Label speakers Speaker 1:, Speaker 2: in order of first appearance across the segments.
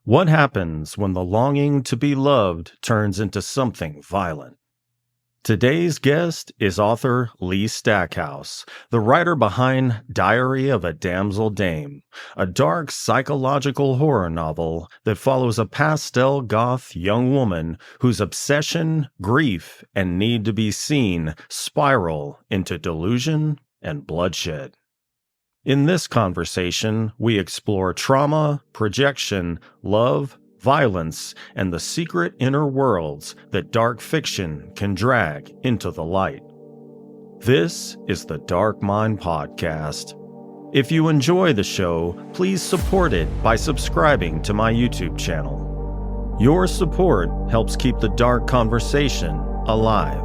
Speaker 1: What happens when the longing to be loved turns into something violent? Today's guest is author Lee Stackhouse, the writer behind Diary of a Damsel Dame, a dark psychological horror novel that follows a pastel goth young woman whose obsession, grief, and need to be seen spiral into delusion and bloodshed. In this conversation, we explore trauma, projection, love, violence, and the secret inner worlds that dark fiction can drag into the light. This is the Dark Mind Podcast. If you enjoy the show, please support it by subscribing to my YouTube channel. Your support helps keep the dark conversation alive.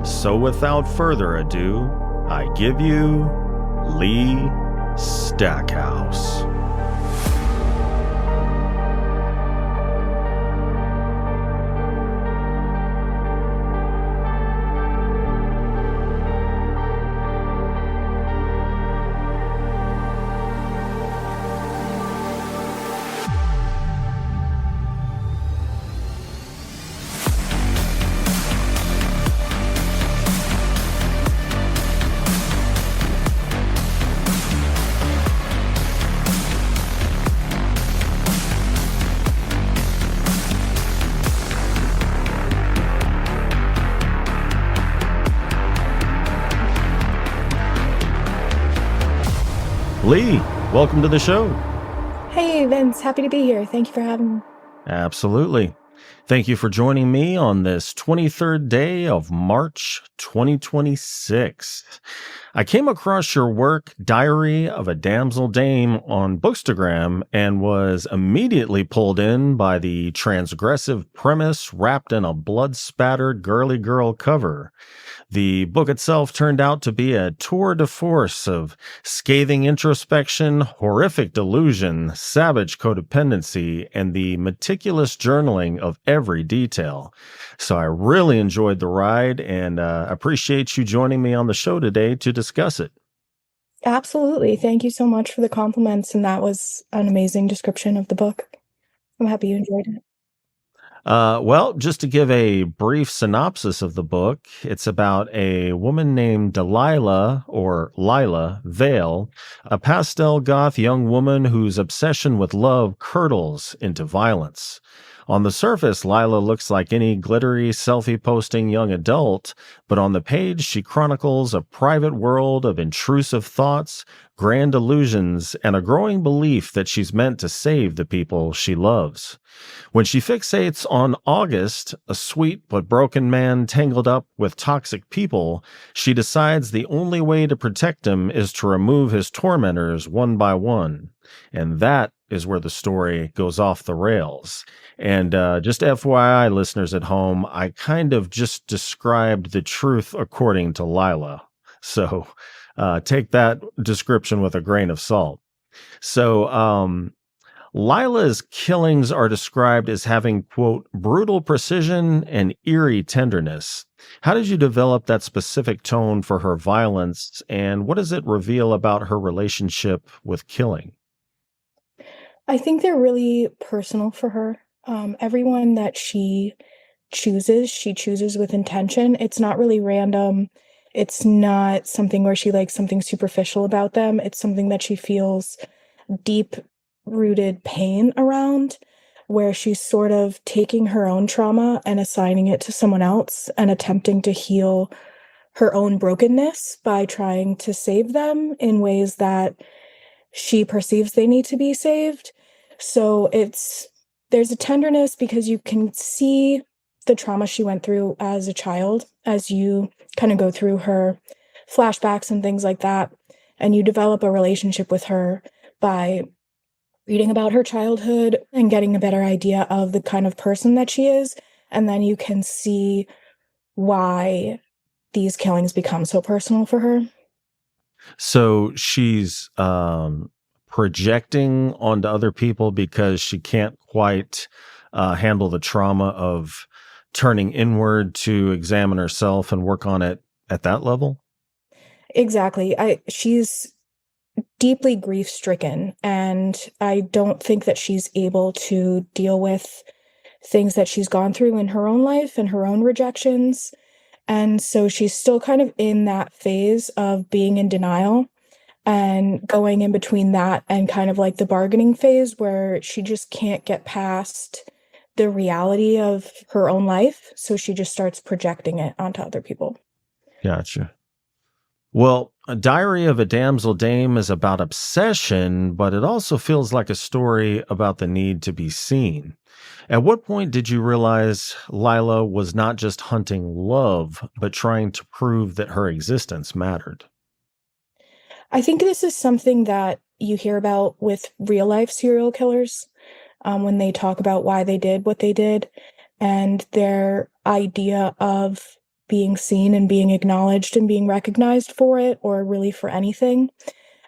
Speaker 1: So without further ado, I give you Lee Stackhouse. Lee, welcome to the show.
Speaker 2: Hey, Vince. Happy to be here. Thank you for having me.
Speaker 1: Absolutely. Thank you for joining me on this 23rd day of March 2026. I came across your work, Diary of a Damsel Dame, on Bookstagram and was immediately pulled in by the transgressive premise wrapped in a blood-spattered girly girl cover. The book itself turned out to be a tour de force of scathing introspection, horrific delusion, savage codependency, and the meticulous journaling of every detail. So I really enjoyed the ride and appreciate you joining me on the show today to discuss it.
Speaker 2: Absolutely. Thank you so much for the compliments. And that was an amazing description of the book. I'm happy you enjoyed it.
Speaker 1: Well, just to give a brief synopsis of the book, it's about a woman named Delilah Vale, a pastel goth young woman whose obsession with love curdles into violence. On the surface, Lila looks like any glittery, selfie-posting young adult, but on the page she chronicles a private world of intrusive thoughts, grand illusions, and a growing belief that she's meant to save the people she loves. When she fixates on August, a sweet but broken man tangled up with toxic people, she decides the only way to protect him is to remove his tormentors one by one. And that is where the story goes off the rails. And just FYI, listeners at home, I kind of just described the truth according to Lila. So take that description with a grain of salt. So Lila's killings are described as having, quote, brutal precision and eerie tenderness. How did you develop that specific tone for her violence, and what does it reveal about her relationship with killing?
Speaker 2: I think they're really personal for her. Everyone that she chooses with intention. It's not really random. It's not something where she likes something superficial about them. It's something that she feels deep-rooted pain around, where she's sort of taking her own trauma and assigning it to someone else and attempting to heal her own brokenness by trying to save them in ways that she perceives they need to be saved. So there's a tenderness because you can see the trauma she went through as a child, as you kind of go through her flashbacks and things like that, and you develop a relationship with her by reading about her childhood and getting a better idea of the kind of person that she is, and then you can see why these killings become so personal for her.
Speaker 1: So she's projecting onto other people because she can't quite handle the trauma of turning inward to examine herself and work on it at that level?
Speaker 2: Exactly. She's deeply grief-stricken, and I don't think that she's able to deal with things that she's gone through in her own life and her own rejections. And so she's still kind of in that phase of being in denial and going in between that and kind of like the bargaining phase where she just can't get past the reality of her own life. So she just starts projecting it onto other people.
Speaker 1: Gotcha. Well, A Diary of a Damsel Dame is about obsession, but it also feels like a story about the need to be seen. At what point did you realize Lila was not just hunting love, but trying to prove that her existence mattered?
Speaker 2: I think this is something that you hear about with real life serial killers when they talk about why they did what they did and their idea of being seen and being acknowledged and being recognized for it, or really for anything,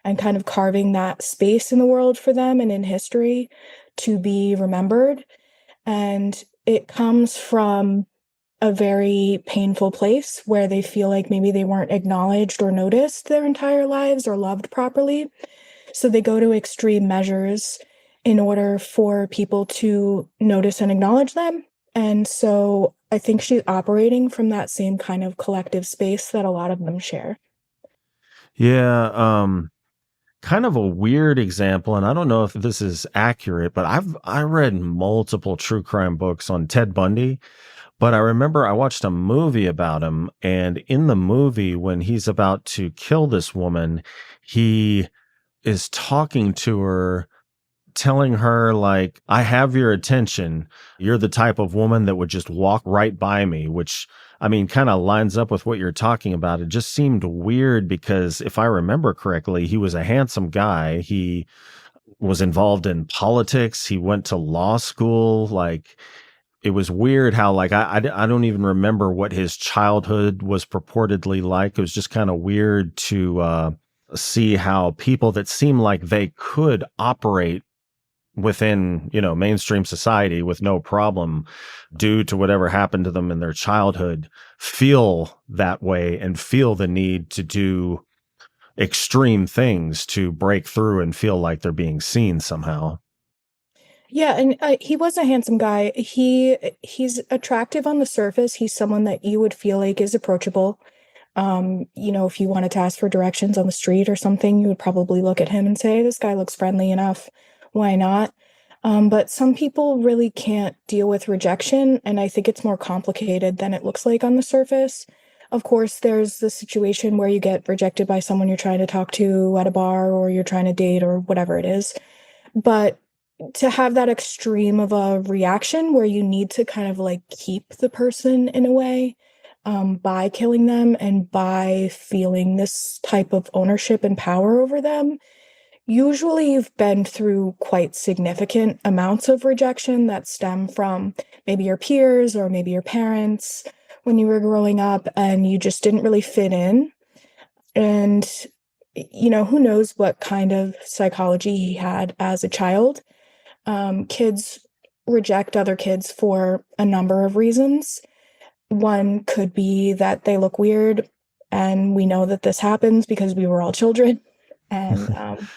Speaker 2: and kind of carving that space in the world for them and in history to be remembered. And it comes from a very painful place where they feel like maybe they weren't acknowledged or noticed their entire lives or loved properly. So they go to extreme measures in order for people to notice and acknowledge them. And so I think she's operating from that same kind of collective space that a lot of them share.
Speaker 1: Yeah, kind of a weird example, and I don't know if this is accurate, but I read multiple true crime books on Ted Bundy. But I remember I watched a movie about him, and in the movie, when he's about to kill this woman, he is talking to her, telling her, like, I have your attention. You're the type of woman that would just walk right by me, which, I mean, kind of lines up with what you're talking about. It just seemed weird because if I remember correctly, he was a handsome guy. He was involved in politics. He went to law school. Like, it was weird how, like, I don't even remember what his childhood was purportedly like. It was just kind of weird to see how people that seem like they could operate within, mainstream society with no problem due to whatever happened to them in their childhood feel that way and feel the need to do extreme things to break through and feel like they're being seen somehow.
Speaker 2: Yeah, and he was a handsome guy. He's attractive on the surface. He's someone that you would feel like is approachable. If you wanted to ask for directions on the street or something, you would probably look at him and say, "This guy looks friendly enough. Why not?" But some people really can't deal with rejection, and I think it's more complicated than it looks like on the surface. Of course, there's the situation where you get rejected by someone you're trying to talk to at a bar or you're trying to date or whatever it is. But to have that extreme of a reaction where you need to kind of like keep the person in a way by killing them and by feeling this type of ownership and power over them. Usually, you've been through quite significant amounts of rejection that stem from maybe your peers or maybe your parents when you were growing up and you just didn't really fit in. And, who knows what kind of psychology he had as a child. Kids reject other kids for a number of reasons. One could be that they look weird, and we know that this happens because we were all children, and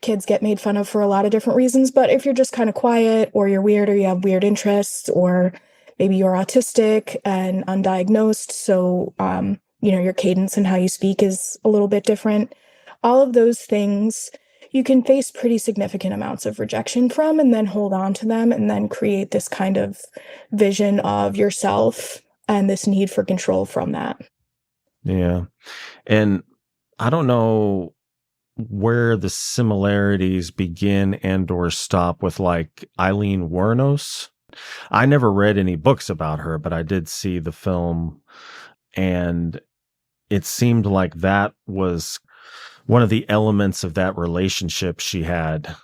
Speaker 2: kids get made fun of for a lot of different reasons. But if you're just kind of quiet, or you're weird, or you have weird interests, or maybe you're autistic and undiagnosed, so your cadence and how you speak is a little bit different. All of those things you can face pretty significant amounts of rejection from, and then hold on to them, and then create this kind of vision of yourself and this need for control from that.
Speaker 1: Yeah. And I don't know where the similarities begin and or stop with like Eileen Wuornos. I never read any books about her, but I did see the film, and it seemed like that was one of the elements of that relationship she had,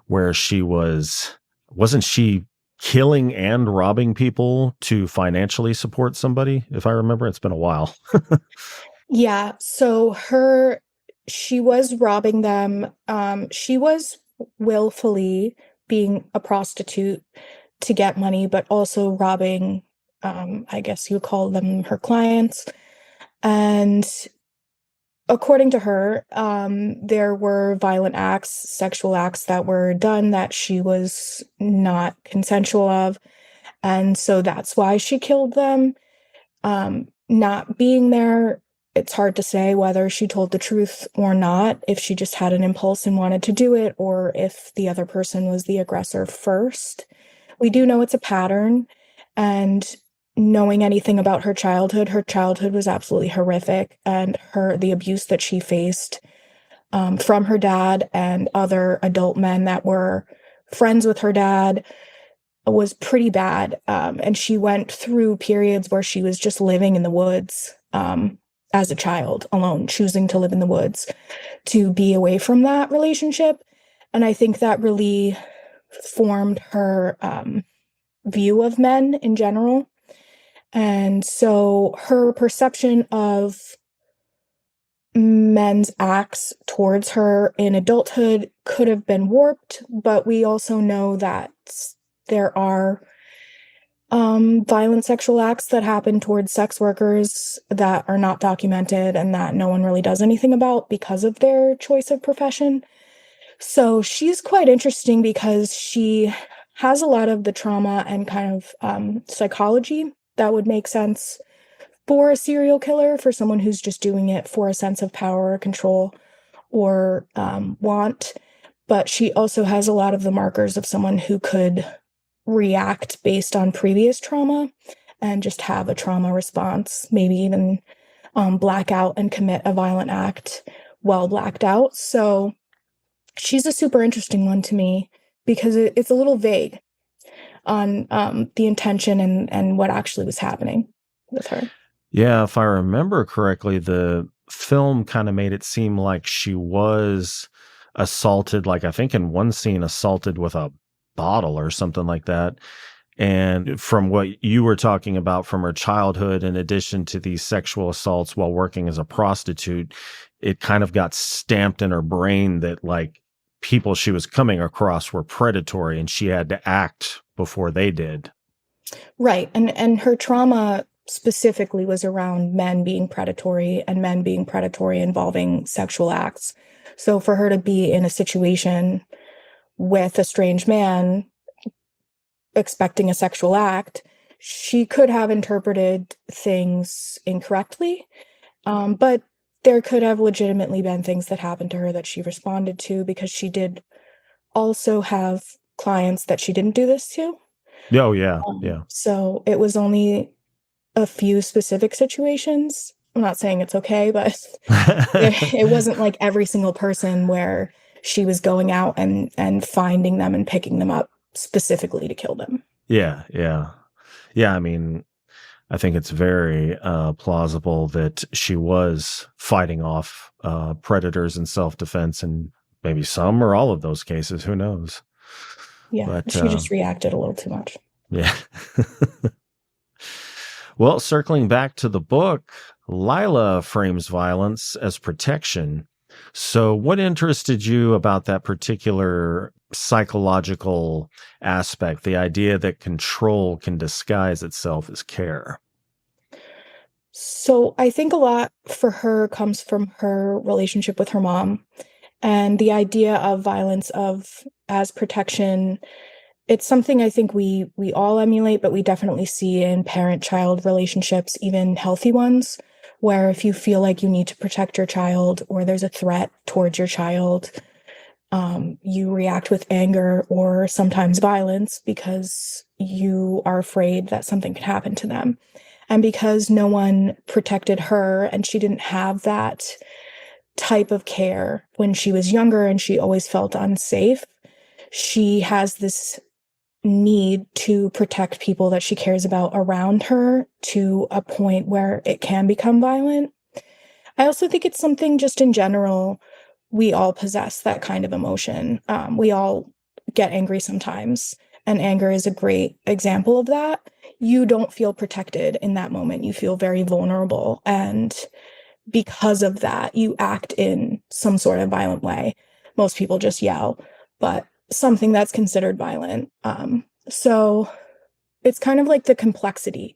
Speaker 1: where wasn't she killing and robbing people to financially support somebody? If I remember, it's been a while.
Speaker 2: Yeah, so she was robbing them. She was willfully being a prostitute to get money, but also robbing, I guess you call them her clients. And according to her, there were violent acts, sexual acts that were done that she was not consensual of. And so that's why she killed them. Not being there, it's hard to say whether she told the truth or not, if she just had an impulse and wanted to do it, or if the other person was the aggressor first. We do know it's a pattern, and knowing anything about her childhood was absolutely horrific, and the abuse that she faced from her dad and other adult men that were friends with her dad was pretty bad. And she went through periods where she was just living in the woods as a child, alone, choosing to live in the woods to be away from that relationship. And I think that really formed her view of men in general. And so her perception of men's acts towards her in adulthood could have been warped, but we also know that there are violent sexual acts that happen towards sex workers that are not documented and that no one really does anything about because of their choice of profession. So she's quite interesting because she has a lot of the trauma and kind of psychology that would make sense for a serial killer, for someone who's just doing it for a sense of power or control or want. But she also has a lot of the markers of someone who could react based on previous trauma and just have a trauma response, maybe even black out and commit a violent act while blacked out. So she's a super interesting one to me because it's a little vague on the intention and what actually was happening with her.
Speaker 1: Yeah, if I remember correctly, the film kind of made it seem like she was assaulted, like I think in one scene assaulted with a bottle or something like that. And from what you were talking about from her childhood, in addition to these sexual assaults while working as a prostitute, it kind of got stamped in her brain that like people she was coming across were predatory and she had to act before they did.
Speaker 2: Right. And her trauma specifically was around men being predatory and men being predatory involving sexual acts. So for her to be in a situation with a strange man expecting a sexual act, she could have interpreted things incorrectly. But there could have legitimately been things that happened to her that she responded to, because she did also have clients that she didn't do this to.
Speaker 1: Oh, yeah. Yeah.
Speaker 2: So it was only a few specific situations. I'm not saying it's okay, but it wasn't like every single person where she was going out and finding them and picking them up specifically to kill them.
Speaker 1: Yeah. Yeah. Yeah. I mean, I think it's very plausible that she was fighting off predators in self-defense, and maybe some or all of those cases. Who knows?
Speaker 2: Yeah, but she just reacted a little too much.
Speaker 1: Yeah. Well, circling back to the book, Lila frames violence as protection. So what interested you about that particular psychological aspect, the idea that control can disguise itself as care?
Speaker 2: So I think a lot for her comes from her relationship with her mom, and the idea of violence as protection. It's something I think we all emulate, but we definitely see in parent-child relationships, even healthy ones, where if you feel like you need to protect your child or there's a threat towards your child, you react with anger or sometimes violence because you are afraid that something could happen to them. And because no one protected her and she didn't have that type of care when she was younger and she always felt unsafe, she has this need to protect people that she cares about around her to a point where it can become violent. I also think it's something just in general, we all possess that kind of emotion. We all get angry sometimes, and anger is a great example of that. You don't feel protected in that moment. You feel very vulnerable. And because of that, you act in some sort of violent way. Most people just yell, but something that's considered violent. So it's kind of like the complexity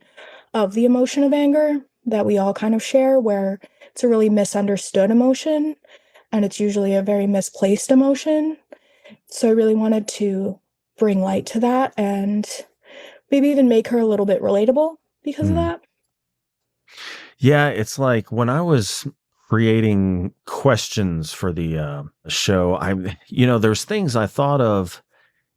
Speaker 2: of the emotion of anger that we all kind of share, where it's a really misunderstood emotion and it's usually a very misplaced emotion. So I really wanted to bring light to that and maybe even make her a little bit relatable because of
Speaker 1: Mm.
Speaker 2: that.
Speaker 1: Yeah, it's like when I was creating questions for the show, there's things I thought of,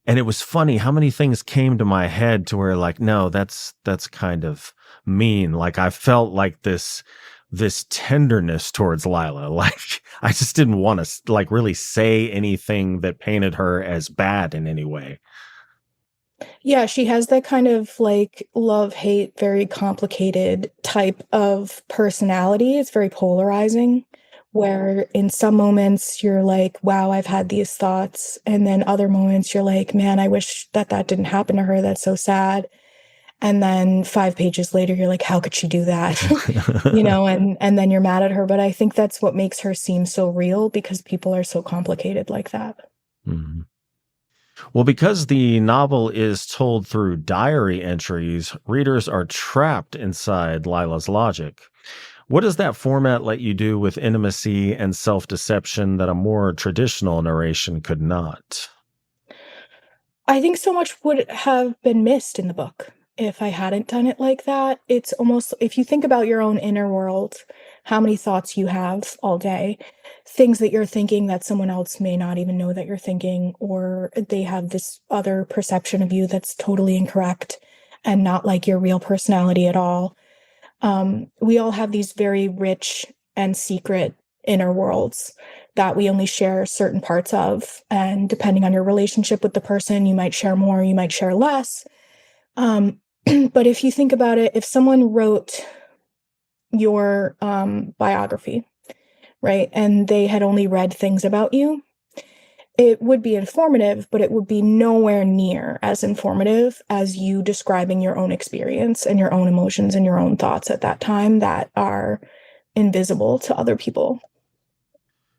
Speaker 1: and it was funny how many things came to my head to where like, no, that's kind of mean. Like I felt like this tenderness towards Lila. Like I just didn't want to like really say anything that painted her as bad in any way.
Speaker 2: Yeah, she has that kind of like love hate, very complicated type of personality. It's very polarizing, where in some moments you're like, wow, I've had these thoughts. And then other moments you're like, man, I wish that that didn't happen to her. That's so sad. And then 5 pages later, you're like, how could she do that? And then you're mad at her. But I think that's what makes her seem so real because people are so complicated like that.
Speaker 1: Mhm. Well, because the novel is told through diary entries, readers are trapped inside Lila's logic. What does that format let you do with intimacy and self deception that a more traditional narration could not?
Speaker 2: I think so much would have been missed in the book if I hadn't done it like that. It's almost, if you think about your own inner world, how many thoughts you have all day, things that you're thinking that someone else may not even know that you're thinking, or they have this other perception of you that's totally incorrect and not like your real personality at all. We all have these very rich and secret inner worlds that we only share certain parts of. And depending on your relationship with the person, you might share more, you might share less. Um, but if you think about it, if someone wrote your biography, right, and they had only read things about you, it would be informative, but it would be nowhere near as informative as you describing your own experience and your own emotions and your own thoughts at that time that are invisible to other people.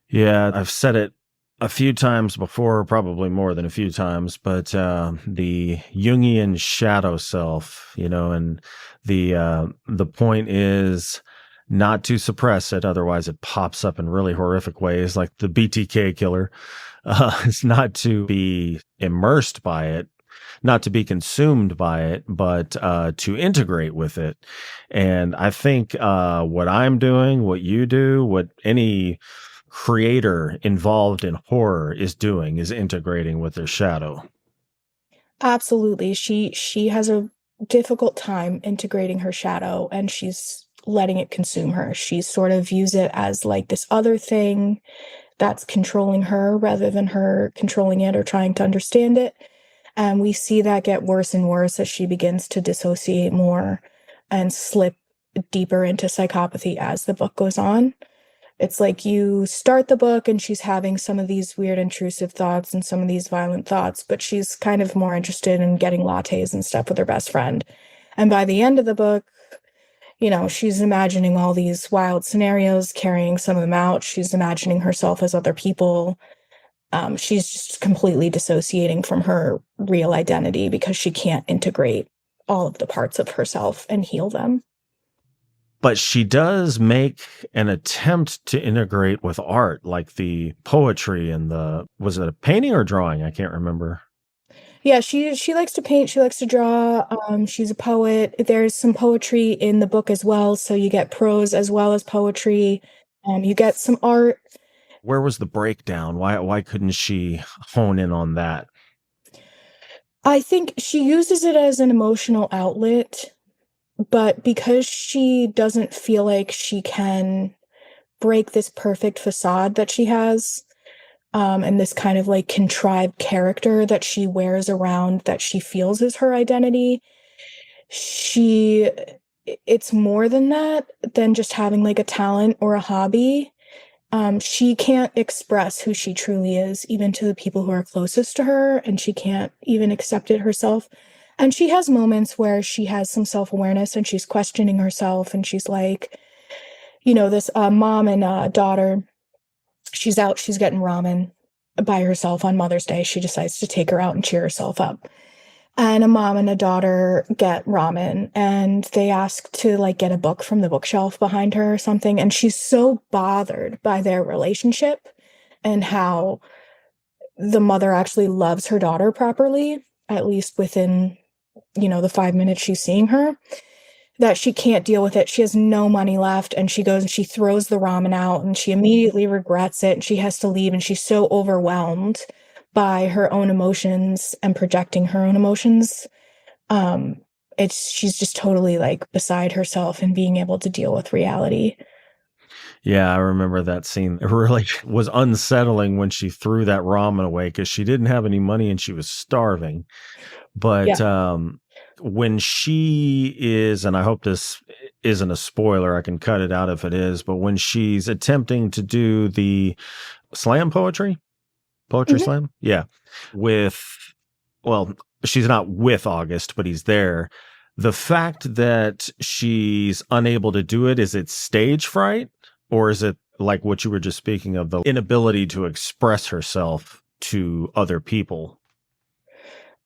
Speaker 1: Yeah, I've said it a few times before, probably more than a few times, but the Jungian shadow self, and the point is not to suppress it, otherwise it pops up in really horrific ways, like the BTK killer. It's not to be immersed by it, not to be consumed by it, but to integrate with it. And I think what I'm doing, what you do, what any creator involved in horror is doing is integrating with their shadow.
Speaker 2: Absolutely. She has a difficult time integrating her shadow and she's letting it consume her. She sort of views it as like this other thing that's controlling her rather than her controlling it or trying to understand it. And we see that get worse and worse as she begins to dissociate more and slip deeper into psychopathy as the book goes on. It's like you start the book and she's having some of these weird intrusive thoughts and some of these violent thoughts, but she's kind of more interested in getting lattes and stuff with her best friend. And by the end of the book, she's imagining all these wild scenarios, carrying some of them out. She's imagining herself as other people. She's just completely dissociating from her real identity because she can't integrate all of the parts of herself and heal them.
Speaker 1: But she does make an attempt to integrate with art, like the poetry and was it a painting or drawing? I can't remember.
Speaker 2: Yeah, she likes to paint, she likes to draw. She's a poet. There's some poetry in the book as well, so you get prose as well as poetry. You get some art.
Speaker 1: Where was the breakdown? Why couldn't she hone in on that?
Speaker 2: I think she uses it as an emotional outlet, but because she doesn't feel like she can break this perfect facade that she has, and this kind of like contrived character that she wears around that she feels is her identity, it's more than that, than just having like a talent or a hobby. She can't express who she truly is, even to the people who are closest to her, and she can't even accept it herself. And she has moments where she has some self-awareness and she's questioning herself, and she's like, this mom and daughter, she's out, she's getting ramen by herself on Mother's Day. She decides to take her out and cheer herself up. and a mom and a daughter get ramen, and they ask to like get a book from the bookshelf behind her or something, and she's so bothered by their relationship and how the mother actually loves her daughter properly, at least within, the 5 minutes she's seeing her, that she can't deal with it. She has no money left, and she goes and she throws the ramen out, and she immediately regrets it, and she has to leave, and she's so overwhelmed by her own emotions and projecting her own emotions. She's just totally like beside herself and being able to deal with reality.
Speaker 1: Yeah, I remember that scene. It really was unsettling when she threw that ramen away because she didn't have any money and she was starving. But
Speaker 2: Yeah.
Speaker 1: when she is, and I hope this isn't a spoiler, I can cut it out if it is, but when she's attempting to do the slam poetry
Speaker 2: Mhm.
Speaker 1: slam, yeah, with, well, she's not with August, but he's there. The fact that she's unable to do it, is it stage fright, or is it like what you were just speaking of, the inability to express herself to other people?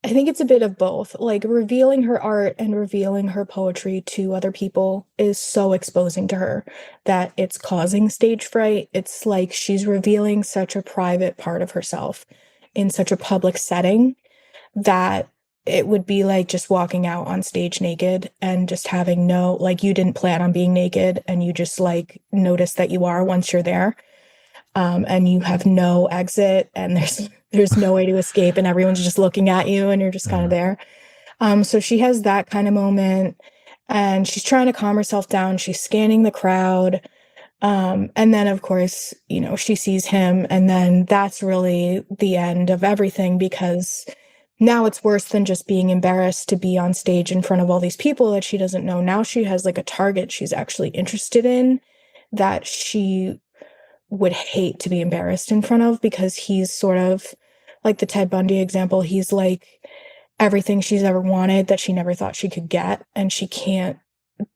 Speaker 2: I think it's a bit of both. Like revealing her art and revealing her poetry to other people is so exposing to her that it's causing stage fright. It's like she's revealing such a private part of herself in such a public setting that it would be like just walking out on stage naked and just having no, like, you didn't plan on being naked and you just like notice that you are once you're there. And you have no exit, and there's no way to escape, and everyone's just looking at you, and you're just kind of
Speaker 1: Mhm.
Speaker 2: there. So she has that kind of moment, and she's trying to calm herself down. She's scanning the crowd. And then, of course, she sees him, and then that's really the end of everything, because now it's worse than just being embarrassed to be on stage in front of all these people that she doesn't know. Now she has like a target she's actually interested in, that she would hate to be embarrassed in front of, because he's sort of like the Ted Bundy example. He's like everything she's ever wanted that she never thought she could get, and she can't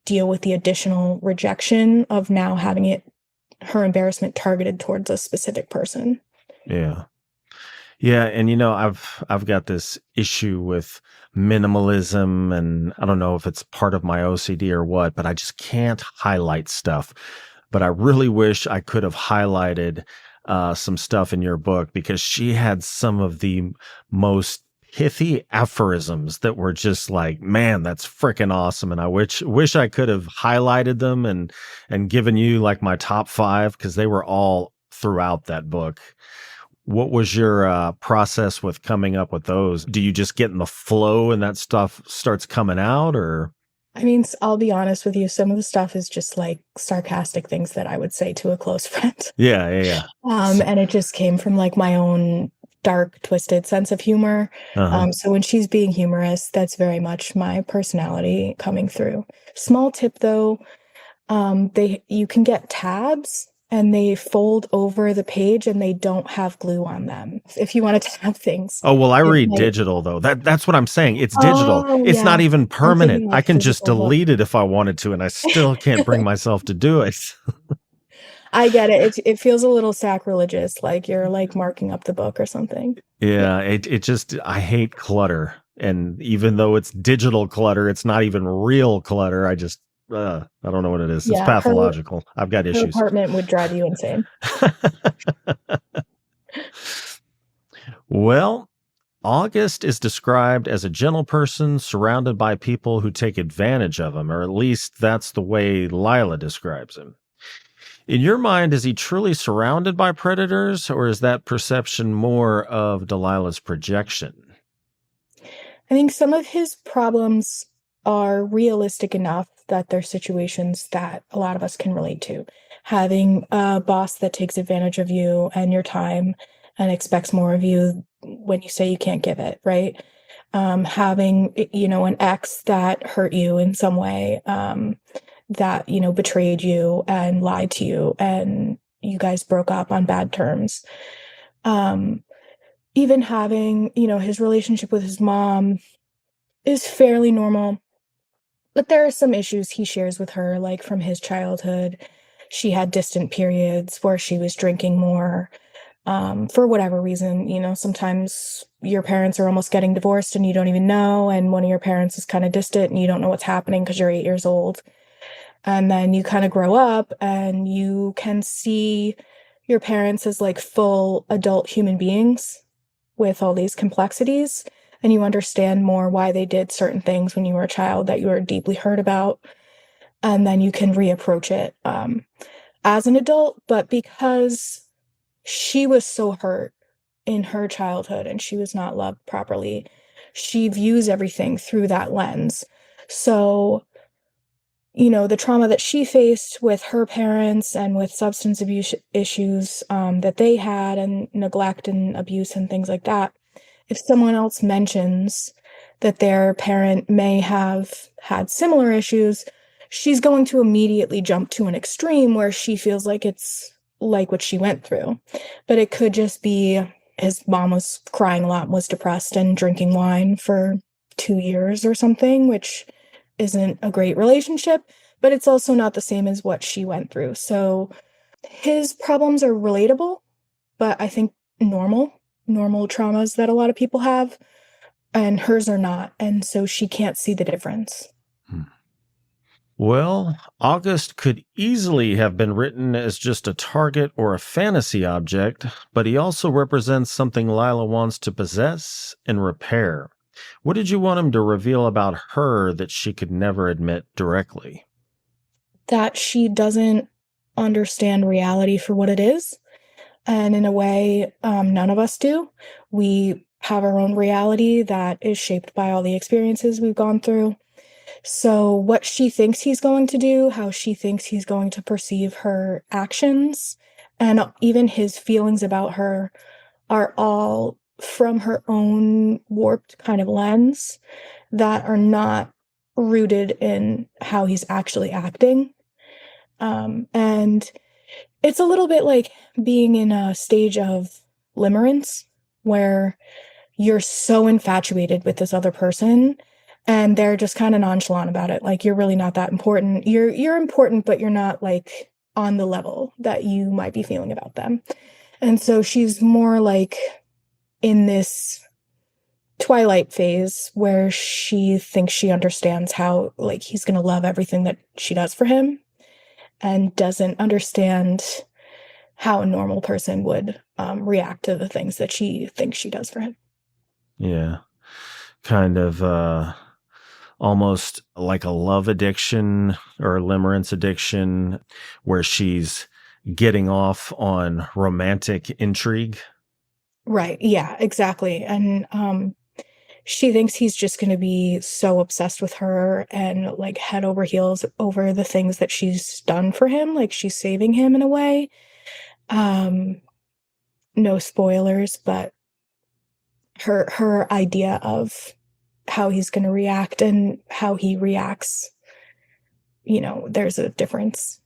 Speaker 2: deal with the additional rejection of now having her embarrassment targeted towards a specific person.
Speaker 1: Yeah. Yeah, and I've got this issue with minimalism, and I don't know if it's part of my OCD or what, but I just can't highlight stuff. But I really wish I could have highlighted some stuff in your book, because she had some of the most pithy aphorisms that were just like, man, that's freaking awesome. And I wish I could have highlighted them and given you like my top 5, because they were all throughout that book. What was your process with coming up with those? Do you just get in the flow and that stuff starts coming out, or?
Speaker 2: I mean, I'll be honest with you, some of the stuff is just like sarcastic things that I would say to a close friend.
Speaker 1: Yeah, yeah, yeah.
Speaker 2: And it just came from like my own dark, twisted sense of humor.
Speaker 1: Uh-huh.
Speaker 2: So when she's being humorous, that's very much my personality coming through. Small tip though, you can get tabs, and they fold over the page, and they don't have glue on them. If you want to tab things,
Speaker 1: Oh, well, I
Speaker 2: it
Speaker 1: read
Speaker 2: might.
Speaker 1: digital though. That's what I'm saying. It's digital.
Speaker 2: Oh
Speaker 1: It's
Speaker 2: yeah,
Speaker 1: not even
Speaker 2: I'm
Speaker 1: permanent.
Speaker 2: thinking
Speaker 1: I
Speaker 2: like
Speaker 1: can just
Speaker 2: physical book.
Speaker 1: delete it if I wanted to, and I still can't bring myself to do it.
Speaker 2: I get it. It feels a little sacrilegious, like you're like marking up the book or something. Yeah.
Speaker 1: Yeah, it just, I hate clutter. And even though it's digital clutter, it's not even real clutter. I don't know what it is. It's
Speaker 2: Yeah,
Speaker 1: pathological. I've got
Speaker 2: her
Speaker 1: issues.
Speaker 2: apartment would drive you insane.
Speaker 1: Well, August is described as a gentle person surrounded by people who take advantage of him, or at least that's the way Lila describes him. In your mind, is he truly surrounded by predators, or is that perception more of Delilah's projection?
Speaker 2: I think some of his problems are realistic enough that they're situations that a lot of us can relate to. Having a boss that takes advantage of you and your time and expects more of you when you say you can't give it, right? Having, an ex that hurt you in some way, that, betrayed you and lied to you, and you guys broke up on bad terms. Um, Even having, his relationship with his mom is fairly normal, but there are some issues he shares with her, like from his childhood. She had distant periods where she was drinking more. for whatever reason. Sometimes your parents are almost getting divorced and you don't even know, and one of your parents is kind of distant and you don't know what's happening because you're 8 years old. And then you kind of grow up and you can see your parents as like full adult human beings with all these complexities. And you understand more why they did certain things when you were a child that you were deeply hurt about. And then you can reapproach it as an adult. But because she was so hurt in her childhood and she was not loved properly, she views everything through that lens. So, the trauma that she faced with her parents and with substance abuse issues that they had, and neglect and abuse and things like that, if someone else mentions that their parent may have had similar issues, she's going to immediately jump to an extreme where she feels like it's like what she went through. But it could just be his mom was crying a lot, was depressed, and drinking wine for 2 years or something, which isn't a great relationship, but it's also not the same as what she went through. So his problems are relatable, but I think normal traumas that a lot of people have, and hers are not. And so she can't see the difference.
Speaker 1: Well, August could easily have been written as just a target or a fantasy object, but he also represents something Lila wants to possess and repair. What did you want him to reveal about her that she could never admit directly?
Speaker 2: That she doesn't understand reality for what it is. And in a way, none of us do. We have our own reality that is shaped by all the experiences we've gone through. So what she thinks he's going to do, how she thinks he's going to perceive her actions, and even his feelings about her are all from her own warped kind of lens that are not rooted in how he's actually acting. And it's a little bit like being in a stage of limerence where you're so infatuated with this other person and they're just kind of nonchalant about it. Like, you're really not that important. You're important, but you're not like on the level that you might be feeling about them. And so she's more like in this twilight phase where she thinks she understands how like he's going to love everything that she does for him, and doesn't understand how a normal person would react to the things that she thinks she does for him.
Speaker 1: Yeah. Kind of almost like a love addiction or a limerence addiction where she's getting off on romantic intrigue.
Speaker 2: Right. Yeah, exactly. And she thinks he's just going to be so obsessed with her and like head over heels over the things that she's done for him. Like, she's saving him in a way. No spoilers, but her idea of how he's going to react and how he reacts, there's a difference.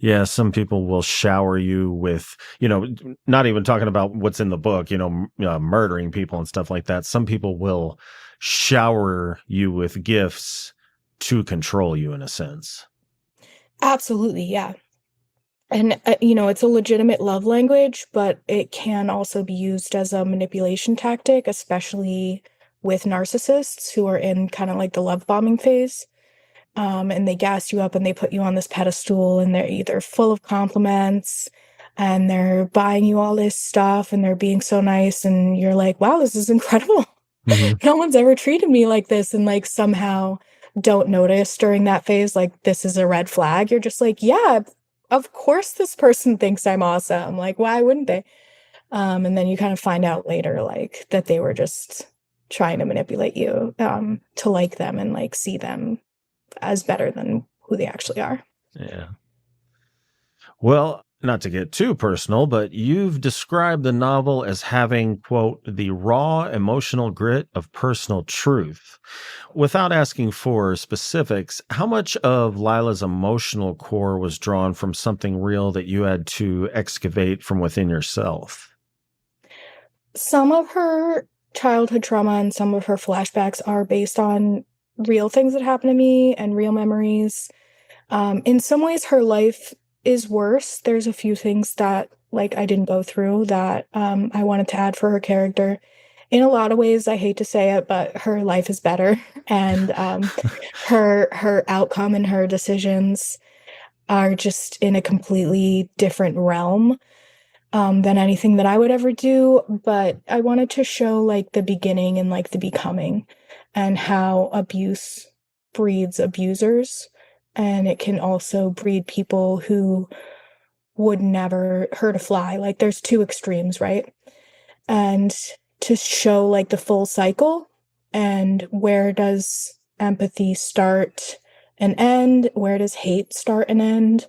Speaker 1: Yeah, some people will shower you with, not even talking about what's in the book, murdering people and stuff like that. Some people will shower you with gifts to control you in a sense.
Speaker 2: Absolutely, yeah. And, it's a legitimate love language, but it can also be used as a manipulation tactic, especially with narcissists who are in kind of like the love bombing phase. And they gas you up and they put you on this pedestal, and they're either full of compliments and they're buying you all this stuff and they're being so nice. And you're like, wow, this is incredible. Mm-hmm. No one's ever treated me like this. And like somehow don't notice during that phase, like this is a red flag. You're just like, yeah, of course this person thinks I'm awesome. Like, why wouldn't they? And then you kind of find out later, like that they were just trying to manipulate you to like them and like see them as better than who they actually are.
Speaker 1: Yeah. Well, not to get too personal, but you've described the novel as having, quote, the raw emotional grit of personal truth. Without asking for specifics, how much of Lila's emotional core was drawn from something real that you had to excavate from within yourself?
Speaker 2: Some of her childhood trauma and some of her flashbacks are based on real things that happened to me and real memories. In some ways, her life is worse. There's a few things that like I didn't go through that I wanted to add for her character. In a lot of ways, I hate to say it, but her life is better, and her outcome and her decisions are just in a completely different realm than anything that I would ever do. But I wanted to show like the beginning and like the becoming, and how abuse breeds abusers, and it can also breed people who would never hurt a fly. Like there's two extremes, right? And to show like the full cycle, and where does empathy start and end? Where does hate start and end?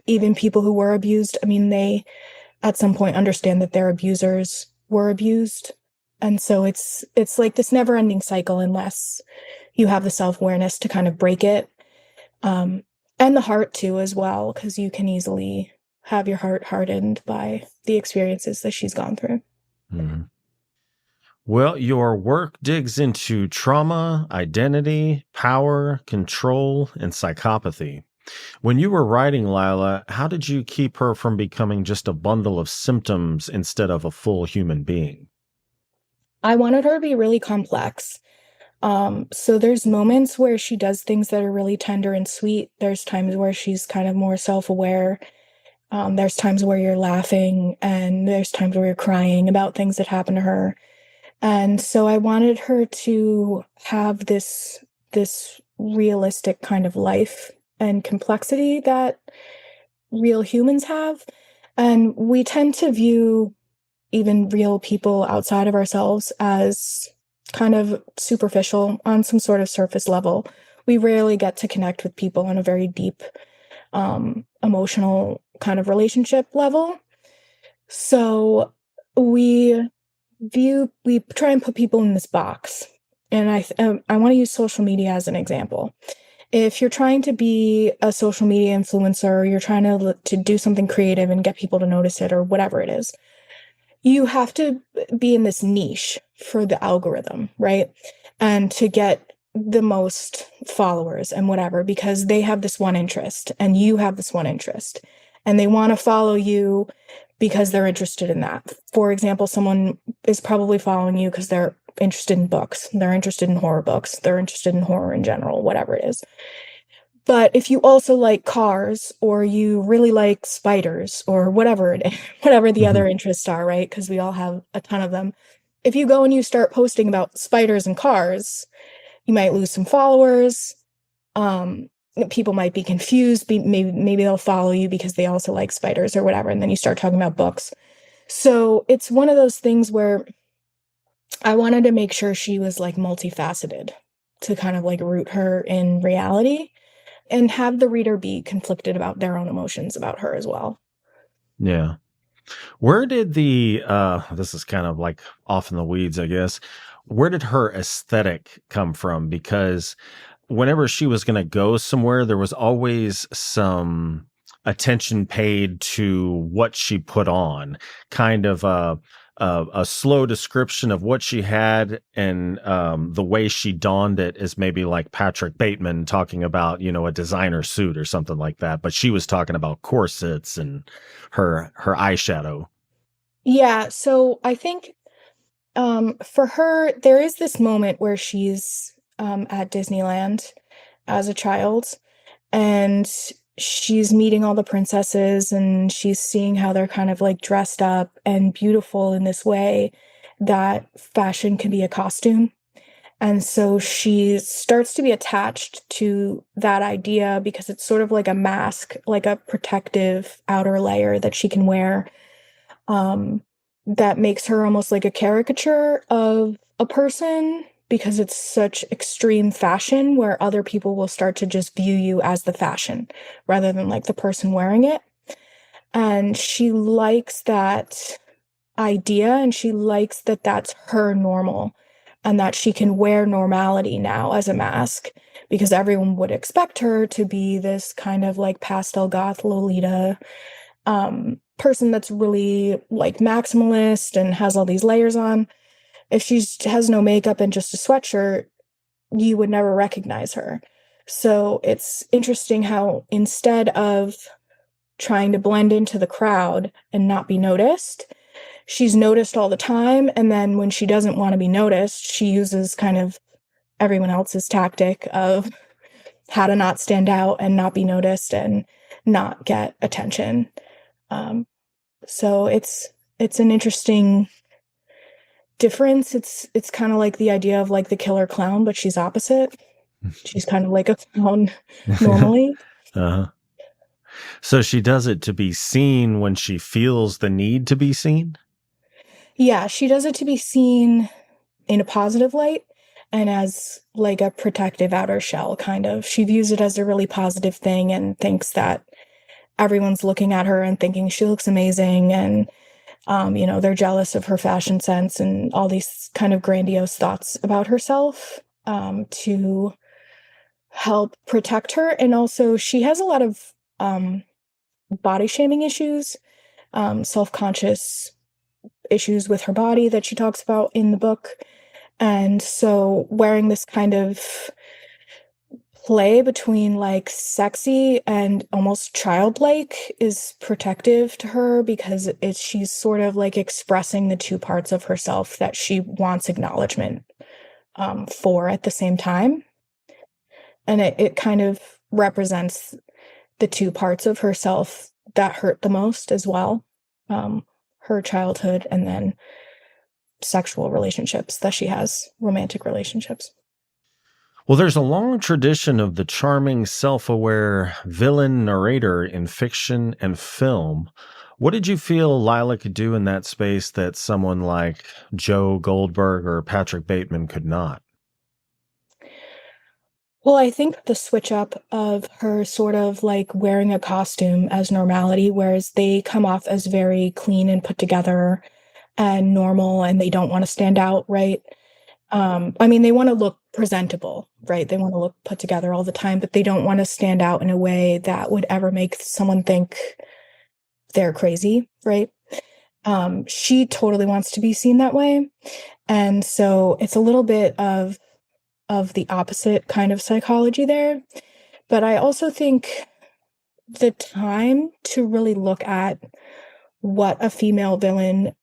Speaker 2: Even people who were abused, I mean, they at some point understand that their abusers were abused. And so it's like this never-ending cycle unless you have the self-awareness to kind of break it. And the heart too as well, because you can easily have your heart hardened by the experiences that she's gone through.
Speaker 1: Mm-hmm. Well, your work digs into trauma, identity, power, control, and psychopathy. When you were writing Lila, how did you keep her from becoming just a bundle of symptoms instead of a full human being?
Speaker 2: I wanted her to be really complex. So there's moments where she does things that are really tender and sweet. There's times where she's kind of more self-aware. There's times where you're laughing, and there's times where you're crying about things that happen to her. And so I wanted her to have this realistic kind of life and complexity that real humans have. And we tend to view even real people outside of ourselves as kind of superficial on some sort of surface level. We rarely get to connect with people on a very deep, emotional kind of relationship level. So we try and put people in this box. And I want to use social media as an example. If you're trying to be a social media influencer, or you're trying to do something creative and get people to notice it, or whatever it is, you have to be in this niche for the algorithm, right? And to get the most followers and whatever, because they have this one interest and you have this one interest, and they want to follow you because they're interested in that. For example, someone is probably following you because they're interested in books, they're interested in horror books, they're interested in horror in general, whatever it is. But if you also like cars, or you really like spiders, or whatever it is, whatever the other interests are, right? Because we all have a ton of them. If you go and you start posting about spiders and cars, you might lose some followers. People might be confused. Maybe they'll follow you because they also like spiders or whatever. And then you start talking about books. So it's one of those things where I wanted to make sure she was like multifaceted, to kind of like root her in reality and have the reader be conflicted about their own emotions about her as well.
Speaker 1: Yeah. Where did this is kind of like off in the weeds, I guess. Where did her aesthetic come from? Because whenever she was going to go somewhere, there was always some attention paid to what she put on, kind of a slow description of what she had, and the way she donned it is maybe like Patrick Bateman talking about, a designer suit or something like that. But she was talking about corsets and her eyeshadow.
Speaker 2: Yeah, so I think for her, there is this moment where she's at Disneyland as a child, and she's meeting all the princesses, and she's seeing how they're kind of like dressed up and beautiful in this way that fashion can be a costume. And so she starts to be attached to that idea because it's sort of like a mask, like a protective outer layer that she can wear, that makes her almost like a caricature of a person, because it's such extreme fashion where other people will start to just view you as the fashion rather than like the person wearing it. And she likes that idea, and she likes that that's her normal, and that she can wear normality now as a mask, because everyone would expect her to be this kind of like pastel goth Lolita person that's really like maximalist and has all these layers on. If she has no makeup and just a sweatshirt, you would never recognize her. So it's interesting how instead of trying to blend into the crowd and not be noticed. She's noticed all the time, and then when she doesn't want to be noticed, she uses kind of everyone else's tactic of how to not stand out and not be noticed and not get attention. So it's an interesting difference. It's kind of like the idea of like the killer clown, but she's opposite. She's kind of like a clown normally.
Speaker 1: Uh-huh. So she does it to be seen when she feels the need to be seen?
Speaker 2: Yeah, she does it to be seen in a positive light and as like a protective outer shell, kind of. She views it as a really positive thing and thinks that everyone's looking at her and thinking she looks amazing, and they're jealous of her fashion sense and all these kind of grandiose thoughts about herself, to help protect her. And also she has a lot of body shaming issues, self-conscious issues with her body that she talks about in the book. And so wearing this kind of play between like sexy and almost childlike is protective to her, because she's sort of like expressing the two parts of herself that she wants acknowledgement for at the same time. And it kind of represents the two parts of herself that hurt the most as well. Her childhood and then sexual relationships that she has, romantic relationships.
Speaker 1: Well, there's a long tradition of the charming, self-aware villain narrator in fiction and film. What did you feel Lila could do in that space that someone like Joe Goldberg or Patrick Bateman could not?
Speaker 2: Well, I think the switch up of her sort of like wearing a costume as normality, whereas they come off as very clean and put together and normal, and they don't want to stand out, right? They want to look presentable, right? They want to look put together all the time, but they don't want to stand out in a way that would ever make someone think they're crazy, right? She totally wants to be seen that way. And so it's a little bit of the opposite kind of psychology there. But I also think the time to really look at what a female villain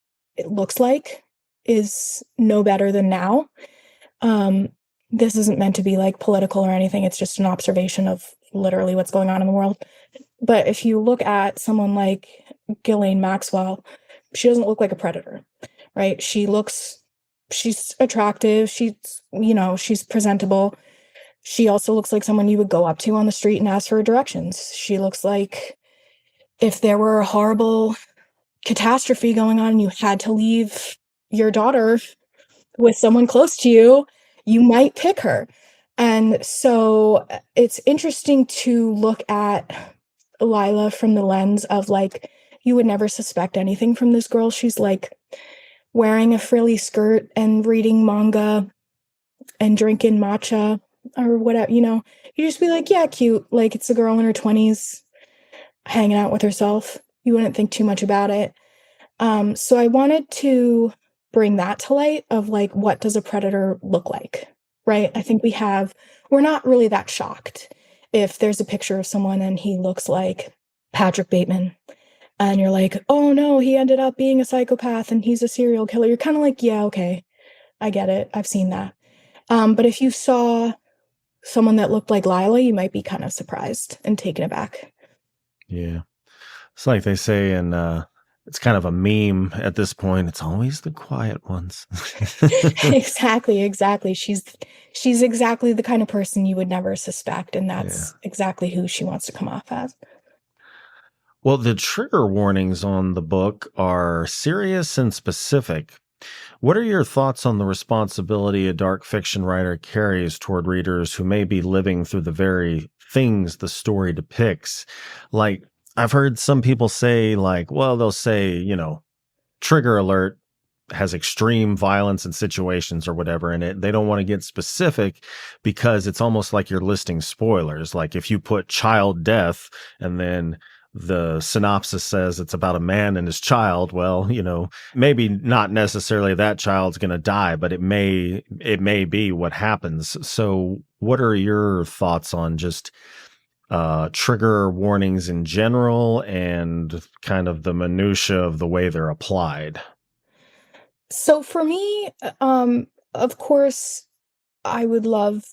Speaker 2: looks like is no better than now. This isn't meant to be like political or anything. It's just an observation of literally what's going on in the world. But if you look at someone like Ghislaine Maxwell, she doesn't look like a predator, right? She's attractive. She's presentable. She also looks like someone you would go up to on the street and ask for directions. She looks like if there were a horrible catastrophe going on and you had to leave your daughter with someone close to you, you might pick her. And so it's interesting to look at Lila from the lens of like, you would never suspect anything from this girl. She's like wearing a frilly skirt and reading manga and drinking matcha or whatever, you just be like, yeah, cute. Like, it's a girl in her 20s hanging out with herself. You wouldn't think too much about it. So I wanted to bring that to light of like, what does a predator look like, right? I think we're not really that shocked if there's a picture of someone and he looks like Patrick Bateman and you're like, oh no, he ended up being a psychopath and he's a serial killer. You're kind of like, yeah, okay, I get it. I've seen that. But if you saw someone that looked like Lila, you might be kind of surprised and taken aback.
Speaker 1: Yeah. It's like they say it's kind of a meme at this point. It's always the quiet ones.
Speaker 2: Exactly. She's exactly the kind of person you would never suspect, and that's exactly who she wants to come off as.
Speaker 1: Well, the trigger warnings on the book are serious and specific. What are your thoughts on the responsibility a dark fiction writer carries toward readers who may be living through the very things the story depicts? Like, I've heard some people say, like, well, they'll say, trigger alert has extreme violence and situations or whatever in it. They don't want to get specific because it's almost like you're listing spoilers. Like if you put child death and then the synopsis says it's about a man and his child, well, maybe not necessarily that child's going to die, but it may be what happens. So what are your thoughts on just trigger warnings in general and kind of the minutia of the way they're applied?
Speaker 2: So for me, of course, I would love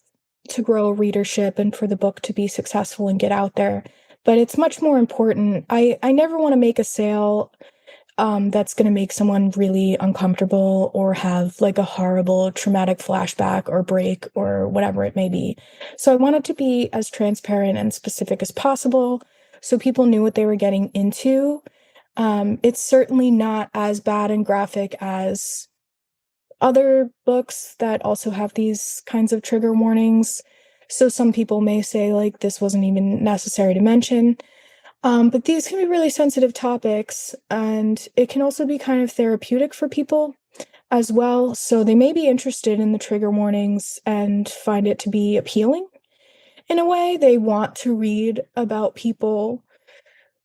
Speaker 2: to grow readership and for the book to be successful and get out there. But it's much more important. I never want to make a sale that's going to make someone really uncomfortable or have like a horrible traumatic flashback or break or whatever it may be. So I want it to be as transparent and specific as possible so people knew what they were getting into. It's certainly not as bad and graphic as other books that also have these kinds of trigger warnings. So some people may say, like, this wasn't even necessary to mention. But these can be really sensitive topics, and it can also be kind of therapeutic for people as well. So they may be interested in the trigger warnings and find it to be appealing in a way. They want to read about people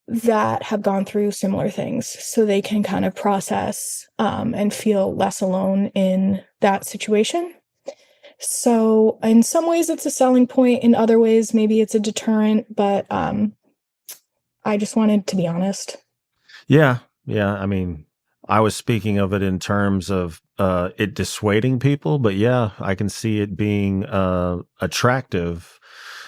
Speaker 2: that have gone through similar things so they can kind of process and feel less alone in that situation. So in some ways it's a selling point, in other ways maybe it's a deterrent, but I just wanted to be honest.
Speaker 1: Yeah. Yeah. I mean, I was speaking of it in terms of it dissuading people, but yeah, I can see it being attractive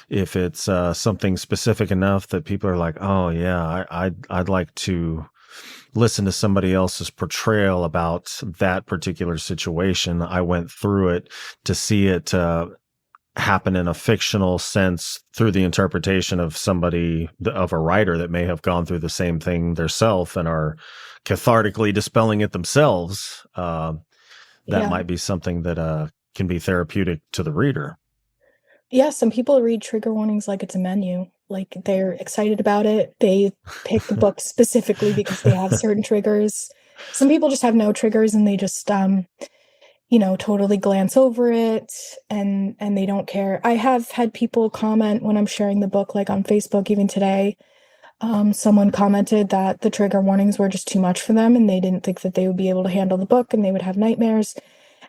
Speaker 1: if it's something specific enough that people are like, oh yeah, I'd like to listen to somebody else's portrayal about that particular situation. I went through it to see it happen in a fictional sense through the interpretation of somebody, of a writer that may have gone through the same thing themselves and are cathartically dispelling it themselves. That
Speaker 2: Yeah.
Speaker 1: might be something that can be therapeutic to the reader.
Speaker 2: Yeah, some people read trigger warnings like it's a menu. Like they're excited about it. They pick the book specifically because they have certain triggers. Some people just have no triggers and they just totally glance over it and they don't care. I have had people comment when I'm sharing the book, like on Facebook, even today. Someone commented that the trigger warnings were just too much for them and they didn't think that they would be able to handle the book and they would have nightmares.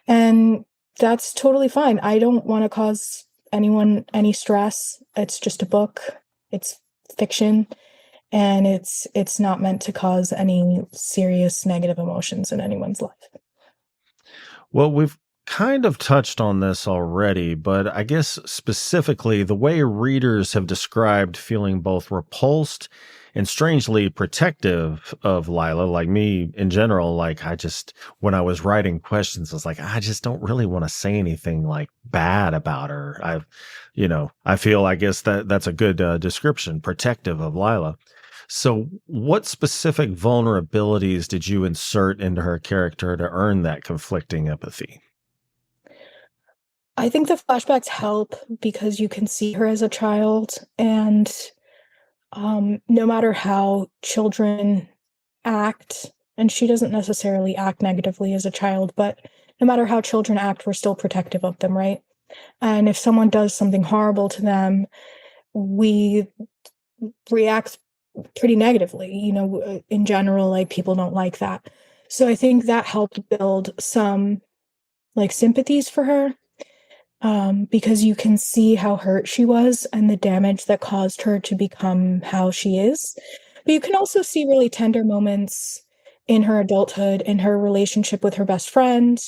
Speaker 2: And that's totally fine. I don't want to cause anyone any stress. It's just a book. It's fiction. And it's not meant to cause any serious negative emotions in anyone's life.
Speaker 1: Well, we've kind of touched on this already, but I guess specifically the way readers have described feeling both repulsed and strangely protective of Lila, like me in general, like when I was writing questions, I was like, I just don't really want to say anything like bad about her. I feel, I guess that's a good description, protective of Lila. So what specific vulnerabilities did you insert into her character to earn that conflicting empathy?
Speaker 2: I think the flashbacks help because you can see her as a child, and no matter how children act, and she doesn't necessarily act negatively as a child, but no matter how children act, we're still protective of them, right? And if someone does something horrible to them, we react pretty negatively, in general, like people don't like that. So I think that helped build some like sympathies for her. Because you can see how hurt she was and the damage that caused her to become how she is. But you can also see really tender moments in her adulthood, in her relationship with her best friend,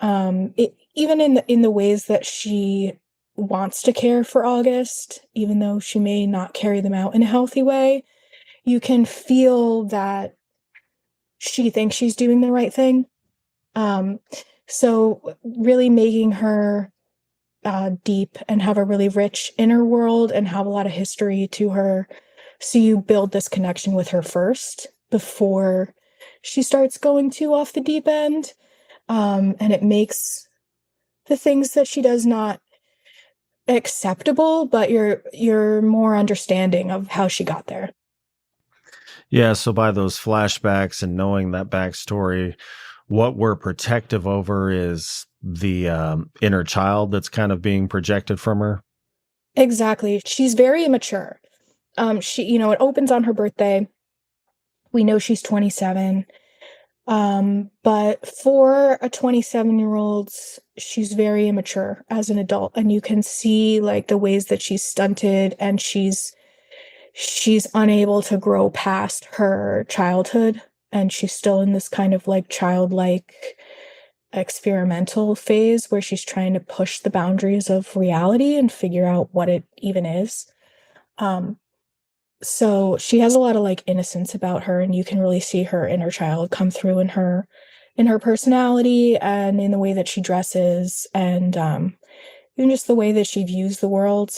Speaker 2: even in the ways that she wants to care for August, even though she may not carry them out in a healthy way. You can feel that she thinks she's doing the right thing. So really making her deep and have a really rich inner world and have a lot of history to her. So you build this connection with her first before she starts going too off the deep end. And it makes the things that she does not acceptable, but you're more understanding of how she got there.
Speaker 1: Yeah, so by those flashbacks and knowing that backstory, what we're protective over is the inner child that's kind of being projected from her.
Speaker 2: Exactly. She's very immature. It opens on her birthday. We know she's 27. But for a 27-year-old, she's very immature as an adult, and you can see like the ways that she's stunted and she's unable to grow past her childhood, and she's still in this kind of like childlike experimental phase where she's trying to push the boundaries of reality and figure out what it even is. Um, so she has a lot of like innocence about her, and you can really see her inner child come through in her personality and in the way that she dresses, and even just the way that she views the world.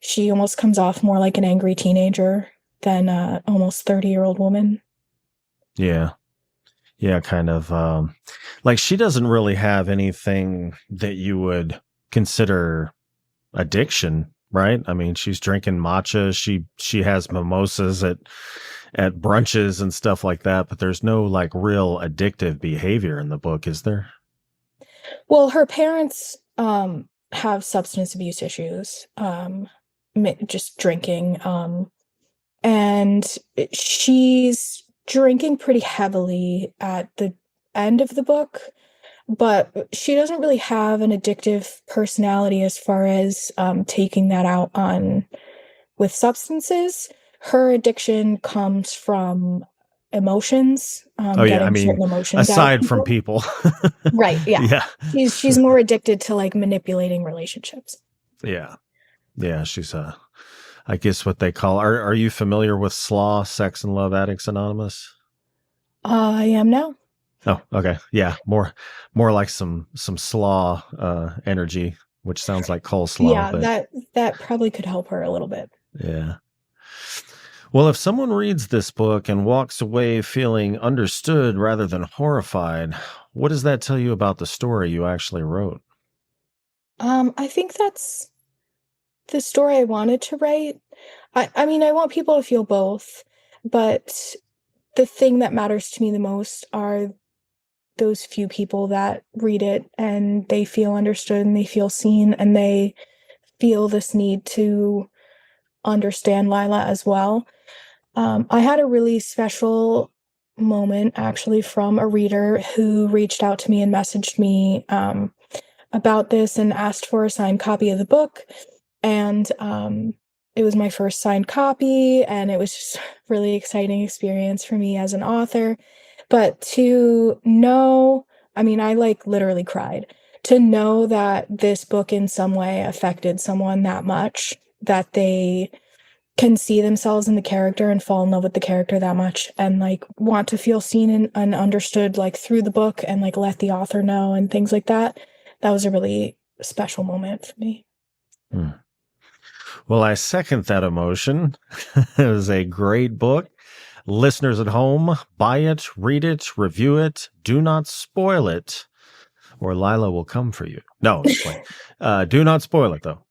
Speaker 2: She almost comes off more like an angry teenager than a almost 30-year-old woman.
Speaker 1: Yeah. Yeah, kind of like she doesn't really have anything that you would consider addiction, right? I mean, she's drinking matcha, she has mimosas at brunches and stuff like that, but there's no like real addictive behavior in the book, is there?
Speaker 2: Well, her parents have substance abuse issues, just drinking, and she's drinking pretty heavily at the end of the book, but she doesn't really have an addictive personality as far as taking that out on with substances. Her addiction comes from emotions,
Speaker 1: Oh yeah, I
Speaker 2: getting
Speaker 1: mean,
Speaker 2: certain emotions out of
Speaker 1: aside from
Speaker 2: people.
Speaker 1: people.
Speaker 2: Right, yeah.
Speaker 1: Yeah.
Speaker 2: She's more addicted to like manipulating relationships.
Speaker 1: Yeah. Yeah, she's I guess what they call are you familiar with SLAW, Sex and Love Addicts Anonymous?
Speaker 2: I am now.
Speaker 1: Oh, okay. Yeah, more like some slaw energy, which sounds like coleslaw,
Speaker 2: Yeah,
Speaker 1: but
Speaker 2: that probably could help her a little bit.
Speaker 1: yeah. Well, if someone reads this book and walks away feeling understood rather than horrified, what does that tell you about the story you actually wrote?
Speaker 2: I think that's the story I wanted to write. I mean, I want people to feel both, but the thing that matters to me the most are those few people that read it and they feel understood and they feel seen and they feel this need to understand Lila as well. I had a really special moment actually from a reader who reached out to me and messaged me about this and asked for a signed copy of the book. And it was my first signed copy, and it was just a really exciting experience for me as an author. But to know, I mean, I like literally cried to know that this book in some way affected someone that much, that they can see themselves in the character and fall in love with the character that much and like want to feel seen and understood like through the book and like let the author know and things like that. That was a really special moment for me.
Speaker 1: Hmm. Well, I second that emotion. It was a great book. Listeners at home, buy it, read it, review it. Do not spoil it, or Lila will come for you. No, just playing. Do not spoil it, though.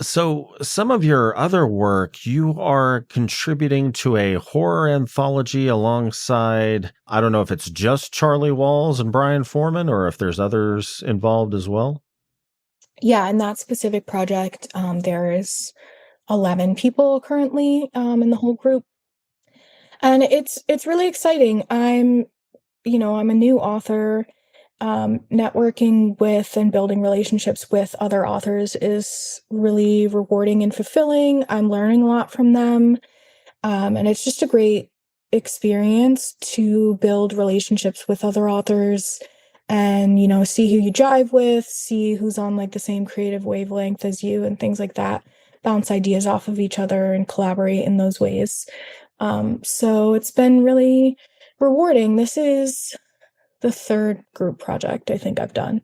Speaker 1: So some of your other work, you are contributing to a horror anthology alongside, I don't know if it's just Charlie Walls and Brian Foreman or if there's others involved as well.
Speaker 2: Yeah, in that specific project, there is 11 people currently in the whole group. And it's really exciting. I'm a new author. Networking with and building relationships with other authors is really rewarding and fulfilling. I'm learning a lot from them. And it's just a great experience to build relationships with other authors and, see who you jive with, see who's on like the same creative wavelength as you and things like that, bounce ideas off of each other and collaborate in those ways. So it's been really rewarding. This is the third group project I think I've done.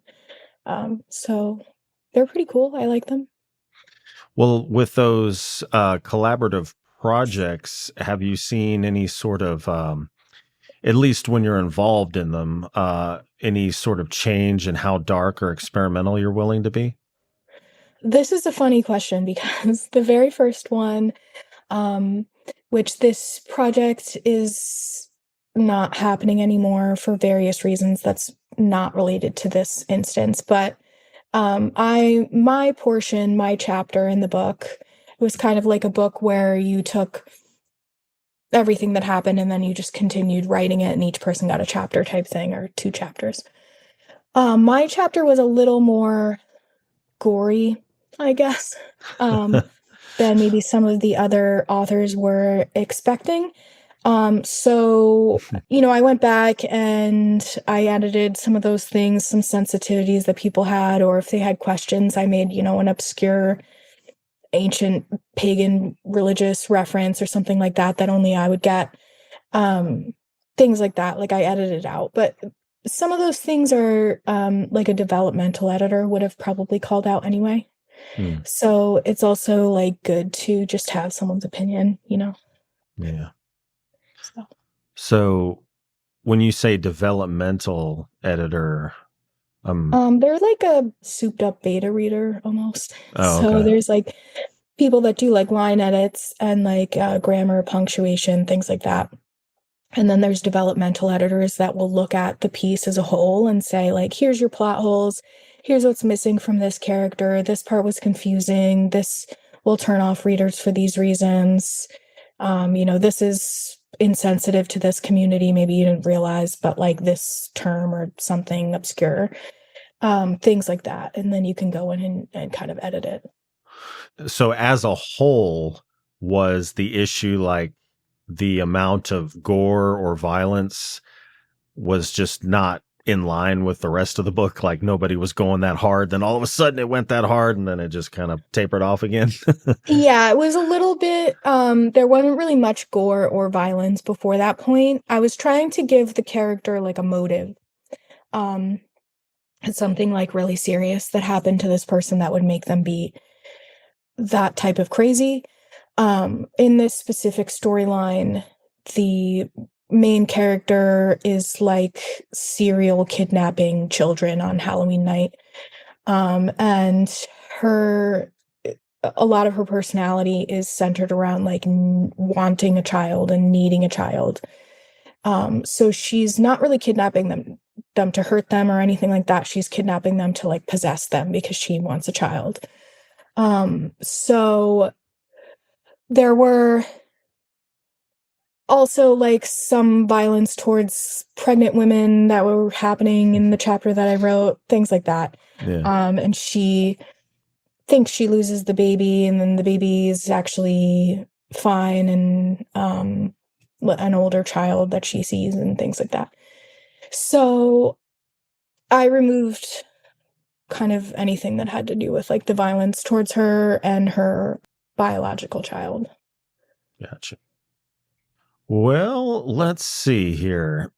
Speaker 2: So they're pretty cool. I like them.
Speaker 1: Well, with those collaborative projects, have you seen any sort of, at least when you're involved in them, any sort of change in how dark or experimental you're willing to be?
Speaker 2: This is a funny question because the very first one, um, which this project is not happening anymore for various reasons that's not related to this instance, but my portion, my chapter in the book was kind of like a book where you took everything that happened, and then you just continued writing it, and each person got a chapter type thing, or 2 chapters. My chapter was a little more gory, I guess, than maybe some of the other authors were expecting. So, I went back and I edited some of those things, some sensitivities that people had, or if they had questions, I made, an obscure ancient pagan religious reference or something like that only I would get. Things like that, like I edited out. But some of those things are like a developmental editor would have probably called out anyway. So it's also like good to just have someone's opinion,
Speaker 1: Yeah.
Speaker 2: So
Speaker 1: when you say developmental editor,
Speaker 2: they're like a souped up beta reader almost.
Speaker 1: Oh,
Speaker 2: so
Speaker 1: okay.
Speaker 2: There's like people that do like line edits and like grammar, punctuation, things like that. And then there's developmental editors that will look at the piece as a whole and say, like, here's your plot holes. Here's what's missing from this character. This part was confusing. This will turn off readers for these reasons. This is insensitive to this community. Maybe you didn't realize, but like this term or something obscure, things like that. And then you can go in and kind of edit it.
Speaker 1: So as a whole, was the issue like the amount of gore or violence was just not in line with the rest of the book? Like nobody was going that hard, then all of a sudden it went that hard, and then it just kind of tapered off again?
Speaker 2: Yeah, it was a little bit, there wasn't really much gore or violence before that point. I was trying to give the character like a motive. Something like really serious that happened to this person that would make them be that type of crazy. In this specific storyline, the main character is like serial kidnapping children on Halloween night. And a lot of her personality is centered around like wanting a child and needing a child. So she's not really kidnapping them to hurt them or anything like that. She's kidnapping them to like possess them because she wants a child. So there were also like some violence towards pregnant women that were happening in the chapter that I wrote, things like that.
Speaker 1: Yeah.
Speaker 2: And she thinks she loses the baby, and then the baby is actually fine, and an older child that she sees and things like that. So I removed kind of anything that had to do with like the violence towards her and her biological child.
Speaker 1: Gotcha. Well, let's see here.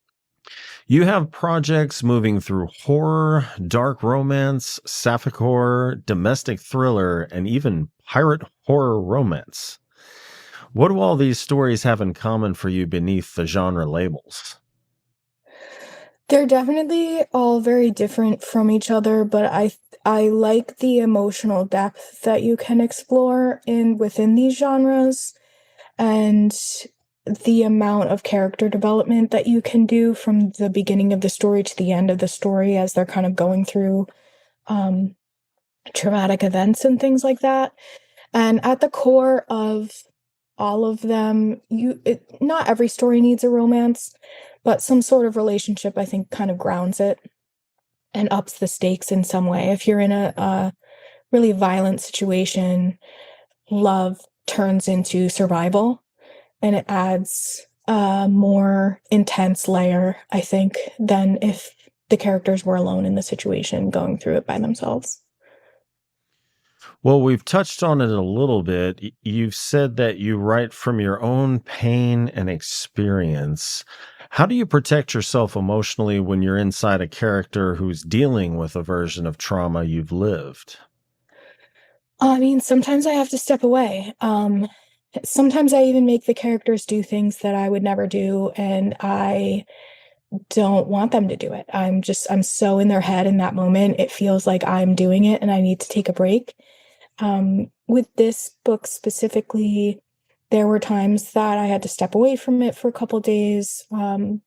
Speaker 1: You have projects moving through horror, dark romance, sapphic horror, domestic thriller, and even pirate horror romance. What do all these stories have in common for you beneath the genre labels?
Speaker 2: They're definitely all very different from each other, but I like the emotional depth that you can explore within these genres, and the amount of character development that you can do from the beginning of the story to the end of the story as they're kind of going through traumatic events and things like that. And at the core of all of them, not every story needs a romance, but some sort of relationship, I think, kind of grounds it and ups the stakes in some way. If you're in a really violent situation, love turns into survival, and it adds a more intense layer, I think, than if the characters were alone in the situation going through it by themselves.
Speaker 1: Well, we've touched on it a little bit. You've said that you write from your own pain and experience. How do you protect yourself emotionally when you're inside a character who's dealing with a version of trauma you've lived?
Speaker 2: I mean, sometimes I have to step away. Sometimes I even make the characters do things that I would never do, and I don't want them to do it. I'm so in their head in that moment. It feels like I'm doing it and I need to take a break. With this book specifically, there were times that I had to step away from it for a couple days. One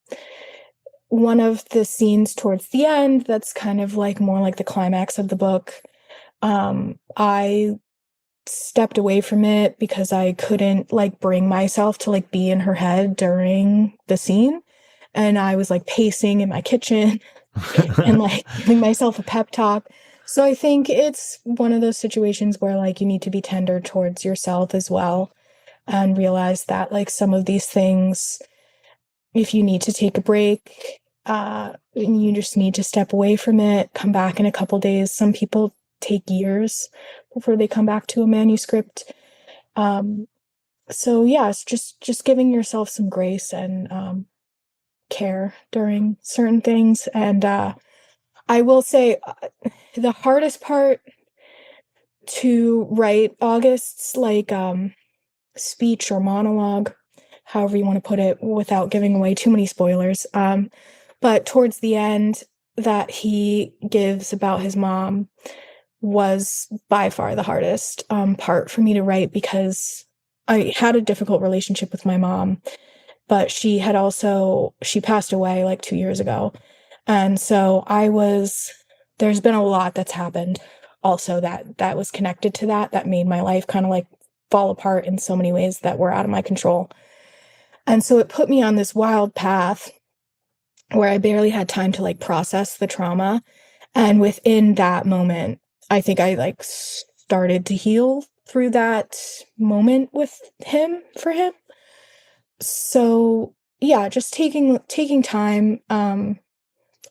Speaker 2: of the scenes towards the end, that's kind of like more like the climax of the book, I stepped away from it because I couldn't like bring myself to like be in her head during the scene. And I was like pacing in my kitchen and like giving myself a pep talk. So I think it's one of those situations where like you need to be tender towards yourself as well and realize that like some of these things, if you need to take a break, you just need to step away from it, come back in a couple days. Some people take years before they come back to a manuscript. So yeah, it's just giving yourself some grace and care during certain things. And I will say the hardest part to write August's like speech or monologue, however you want to put it, without giving away too many spoilers. But towards the end that he gives about his mom was by far the hardest part for me to write, because I had a difficult relationship with my mom, but she passed away like 2 years ago. And so there's been a lot that's happened also that was connected to that made my life kind of like fall apart in so many ways that were out of my control. And so it put me on this wild path where I barely had time to like process the trauma. And within that moment, I think I like started to heal through that moment with him, for him. So yeah, just taking time.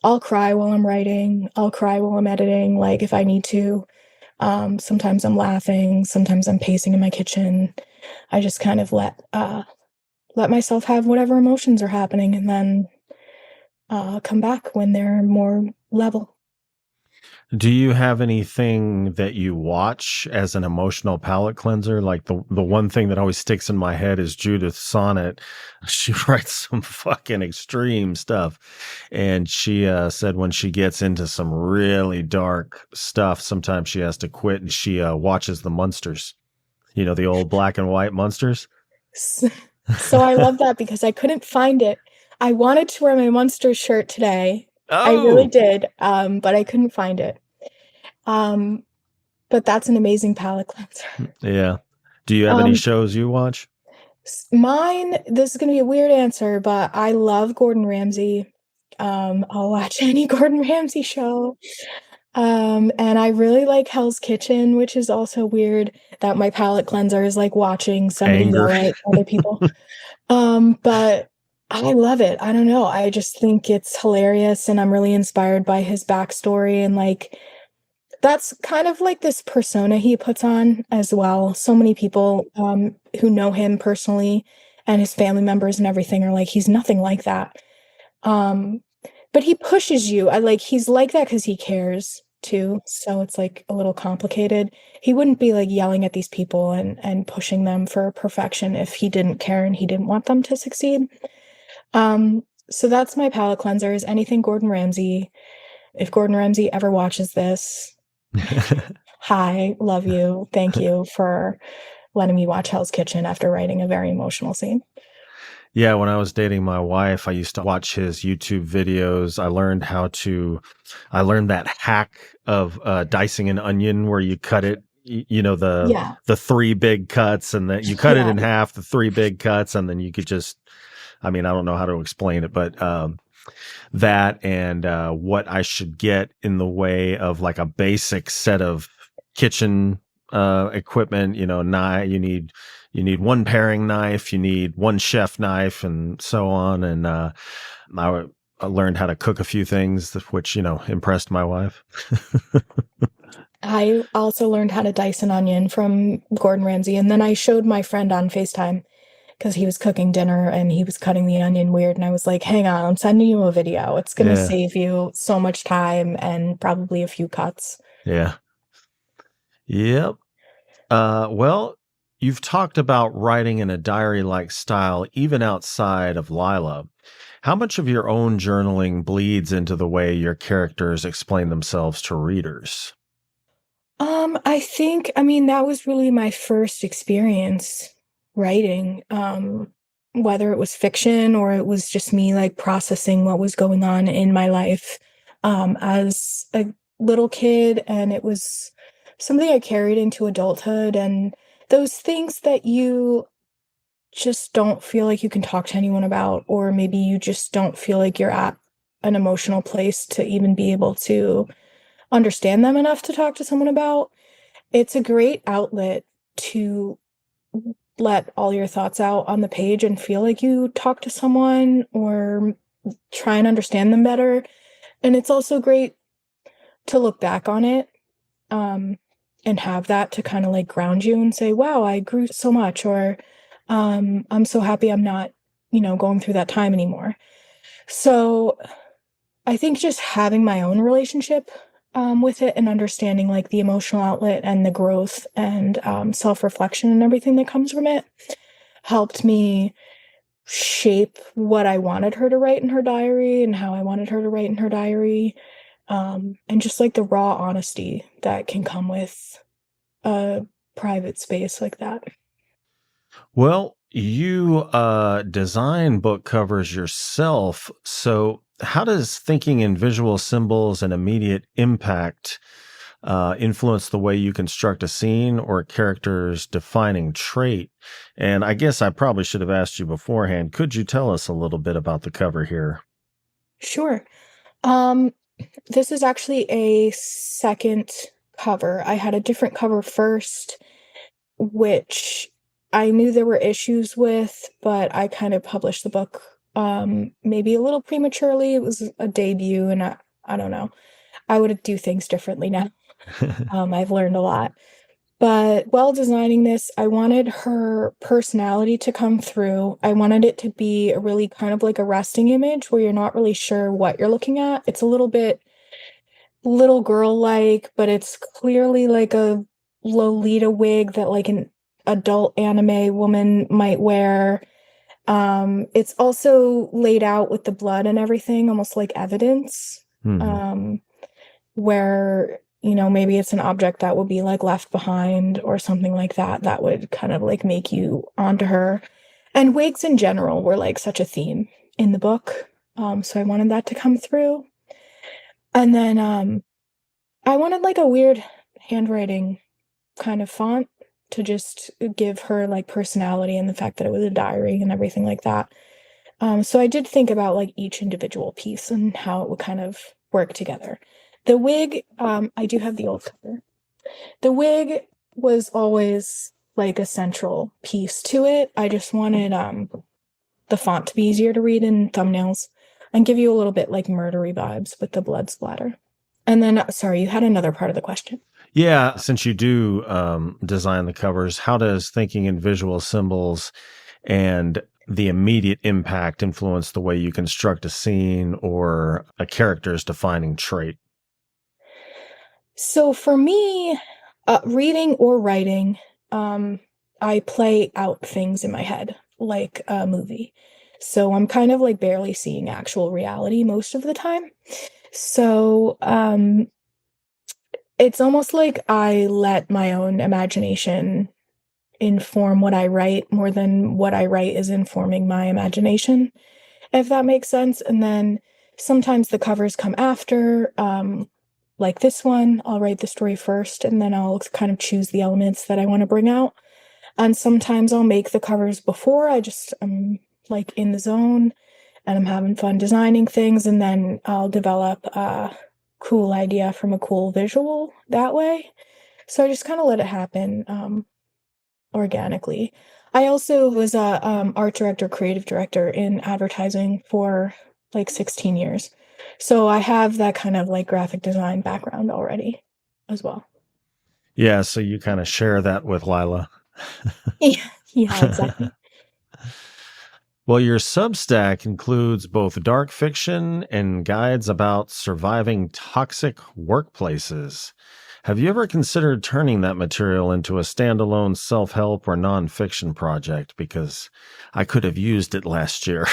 Speaker 2: I'll cry while I'm writing. I'll cry while I'm editing, like if I need to. Sometimes I'm laughing. Sometimes I'm pacing in my kitchen. I just kind of let myself have whatever emotions are happening, and then come back when they're more level.
Speaker 1: Do you have anything that you watch as an emotional palate cleanser? Like the one thing that always sticks in my head is Judith Sonnet. She writes some fucking extreme stuff. And she said when she gets into some really dark stuff, sometimes she has to quit and she watches the Munsters. You know, the old black and white Munsters?
Speaker 2: So I love that because I couldn't find it. I wanted to wear my Munsters shirt today.
Speaker 1: Oh!
Speaker 2: I really did, but I couldn't find it. But that's an amazing palate cleanser.
Speaker 1: Yeah. Do you have any shows you watch?
Speaker 2: Mine, this is going to be a weird answer, but I love Gordon Ramsay. I'll watch any Gordon Ramsay show. And I really like Hell's Kitchen, which is also weird that my palate cleanser is like watching somebody yell at other people. But I love it. I don't know. I just think it's hilarious, and I'm really inspired by his backstory, and like that's kind of like this persona he puts on as well. So many people who know him personally and his family members and everything are like, he's nothing like that. But he pushes you. He's like that because he cares too. So it's like a little complicated. He wouldn't be like yelling at these people and pushing them for perfection if he didn't care and he didn't want them to succeed. So that's my palate cleansers. Anything Gordon Ramsay. If Gordon Ramsay ever watches this, hi, love you. Thank you for letting me watch Hell's Kitchen after writing a very emotional scene.
Speaker 1: Yeah, when I was dating my wife, I used to watch his YouTube videos. I learned that hack of dicing an onion where you cut it, the 3 big cuts, and then you cut it in half, the 3 big cuts, and then you could just, I don't know how to explain it, but that and what I should get in the way of like a basic set of kitchen equipment, knife. You need one paring knife, you need one chef knife, and so on. And I learned how to cook a few things, which impressed my wife.
Speaker 2: I also learned how to dice an onion from Gordon Ramsay, and then I showed my friend on FaceTime because he was cooking dinner and he was cutting the onion weird, and I was like, hang on, I'm sending you a video. It's going to save you so much time and probably a few cuts.
Speaker 1: Yeah. Yep. Well, you've talked about writing in a diary-like style even outside of Lila. How much of your own journaling bleeds into the way your characters explain themselves to readers?
Speaker 2: I think, that was really my first experience writing, whether it was fiction or it was just me like processing what was going on in my life as a little kid. And it was something I carried into adulthood, and those things that you just don't feel like you can talk to anyone about, or maybe you just don't feel like you're at an emotional place to even be able to understand them enough to talk to someone about. It's a great outlet to let all your thoughts out on the page and feel like you talk to someone or try and understand them better. And it's also great to look back on it, and have that to kind of like ground you and say, wow, I grew so much, or I'm so happy I'm not, going through that time anymore. So I think just having my own relationship with it and understanding like the emotional outlet and the growth and self-reflection and everything that comes from it helped me shape what I wanted her to write in her diary and how I wanted her to write in her diary. And just like the raw honesty that can come with a private space like that.
Speaker 1: Well, you design book covers yourself. So, how does thinking in visual symbols and immediate impact influence the way you construct a scene or a character's defining trait? And I guess I probably should have asked you beforehand. Could you tell us a little bit about the cover here?
Speaker 2: Sure. Um, this is actually a second cover. I had a different cover first, which I knew there were issues with, but I kind of published the book maybe a little prematurely. It was a debut, and I don't know. I would do things differently now. I've learned a lot. But while designing this, I wanted her personality to come through. I wanted it to be a really kind of like a resting image where you're not really sure what you're looking at. It's a little bit little girl-like, but it's clearly like a Lolita wig that like an adult anime woman might wear. It's also laid out with the blood and everything, almost like evidence.
Speaker 1: Hmm.
Speaker 2: Where, maybe it's an object that would be like left behind or something like that, that would kind of like make you onto her. And wigs in general were like such a theme in the book. So I wanted that to come through. And then I wanted like a weird handwriting kind of font to just give her like personality and the fact that it was a diary and everything like that. So I did think about like each individual piece and how it would kind of work together. The wig, I do have the old cover. The wig was always like a central piece to it. I just wanted the font to be easier to read in thumbnails and give you a little bit like murdery vibes with the blood splatter. And then, sorry, you had another part of the question.
Speaker 1: Yeah, since you do design the covers, how does thinking in visual symbols and the immediate impact influence the way you construct a scene or a character's defining trait?
Speaker 2: So for me, reading or writing, I play out things in my head like a movie. So I'm kind of like barely seeing actual reality most of the time. So it's almost like I let my own imagination inform what I write more than what I write is informing my imagination, if that makes sense. And then sometimes the covers come after. Like this one, I'll write the story first and then I'll kind of choose the elements that I want to bring out. And sometimes I'll make the covers before. I'm like in the zone and I'm having fun designing things, and then I'll develop a cool idea from a cool visual that way. So I just kind of let it happen organically. I also was a art director, creative director in advertising for like 16 years. So I have that kind of like graphic design background already as well.
Speaker 1: Yeah, so you kind of share that with Lila.
Speaker 2: Yeah, yeah, exactly.
Speaker 1: Well, your Substack includes both dark fiction and guides about surviving toxic workplaces. Have you ever considered turning that material into a standalone self-help or nonfiction project? Because I could have used it last year.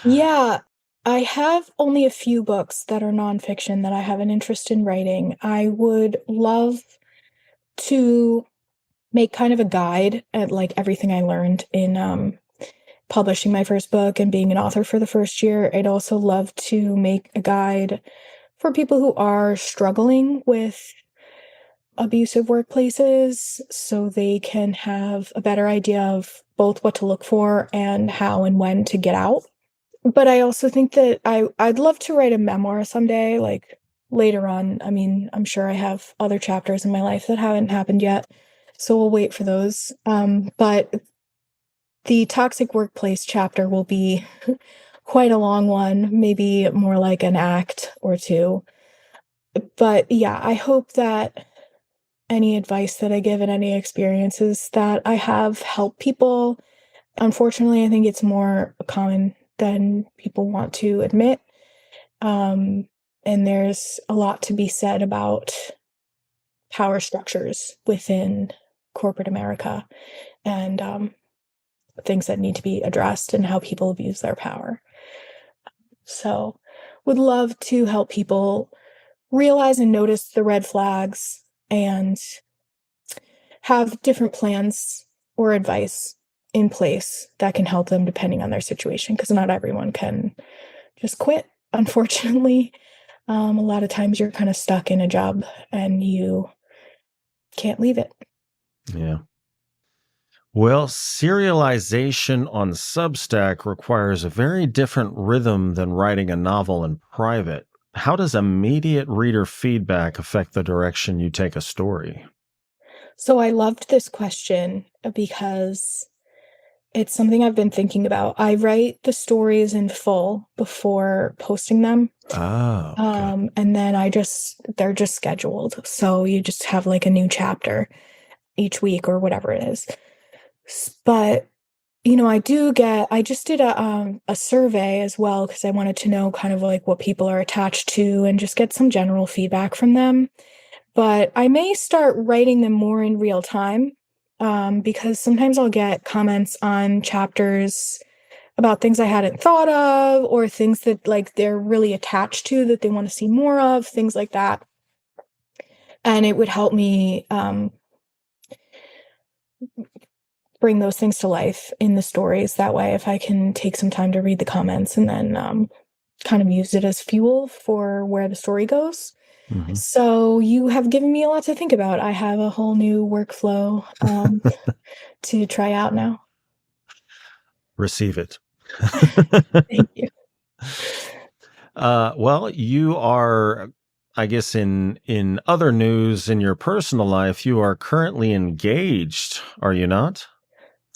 Speaker 2: Yeah, I have only a few books that are nonfiction that I have an interest in writing. I would love to make kind of a guide at like everything I learned in publishing my first book and being an author for the first year. I'd also love to make a guide for people who are struggling with abusive workplaces so they can have a better idea of both what to look for and how and when to get out. But I also think that I'd love to write a memoir someday, like later on. I mean, I'm sure I have other chapters in my life that haven't happened yet, so we'll wait for those. But the toxic workplace chapter will be quite a long one, maybe more like an act or two. But yeah, I hope that any advice that I give and any experiences that I have help people. Unfortunately, I think it's more common than people want to admit. And there's a lot to be said about power structures within corporate America and things that need to be addressed and how people abuse their power. So, would love to help people realize and notice the red flags and have different plans or advice in place that can help them depending on their situation, because not everyone can just quit, unfortunately. A lot of times you're kind of stuck in a job and you can't leave it.
Speaker 1: Yeah. Well, serialization on Substack requires a very different rhythm than writing a novel in private. How does immediate reader feedback affect the direction you take a story?
Speaker 2: So I loved this question because it's something I've been thinking about. I write the stories in full before posting them.
Speaker 1: Oh, okay.
Speaker 2: And then they're just scheduled. So you just have like a new chapter each week or whatever it is. But, I just did a survey as well because I wanted to know kind of like what people are attached to and just get some general feedback from them. But I may start writing them more in real time because sometimes I'll get comments on chapters about things I hadn't thought of or things that like they're really attached to that they want to see more of, things like that. And it would help me bring those things to life in the stories. That way, if I can take some time to read the comments and then kind of use it as fuel for where the story goes.
Speaker 1: Mm-hmm.
Speaker 2: So you have given me a lot to think about. I have a whole new workflow to try out now.
Speaker 1: Receive it.
Speaker 2: Thank you.
Speaker 1: Well, you are, I guess, in other news in your personal life, you are currently engaged, are you not?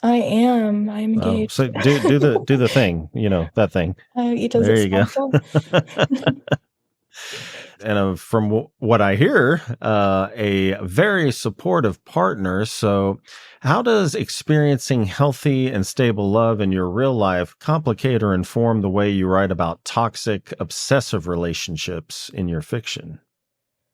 Speaker 2: I am. I'm engaged.
Speaker 1: So do the thing, that thing.
Speaker 2: Does
Speaker 1: There
Speaker 2: it
Speaker 1: you go.
Speaker 2: sparkle?
Speaker 1: And from what I hear, a very supportive partner. So how does experiencing healthy and stable love in your real life complicate or inform the way you write about toxic, obsessive relationships in your fiction?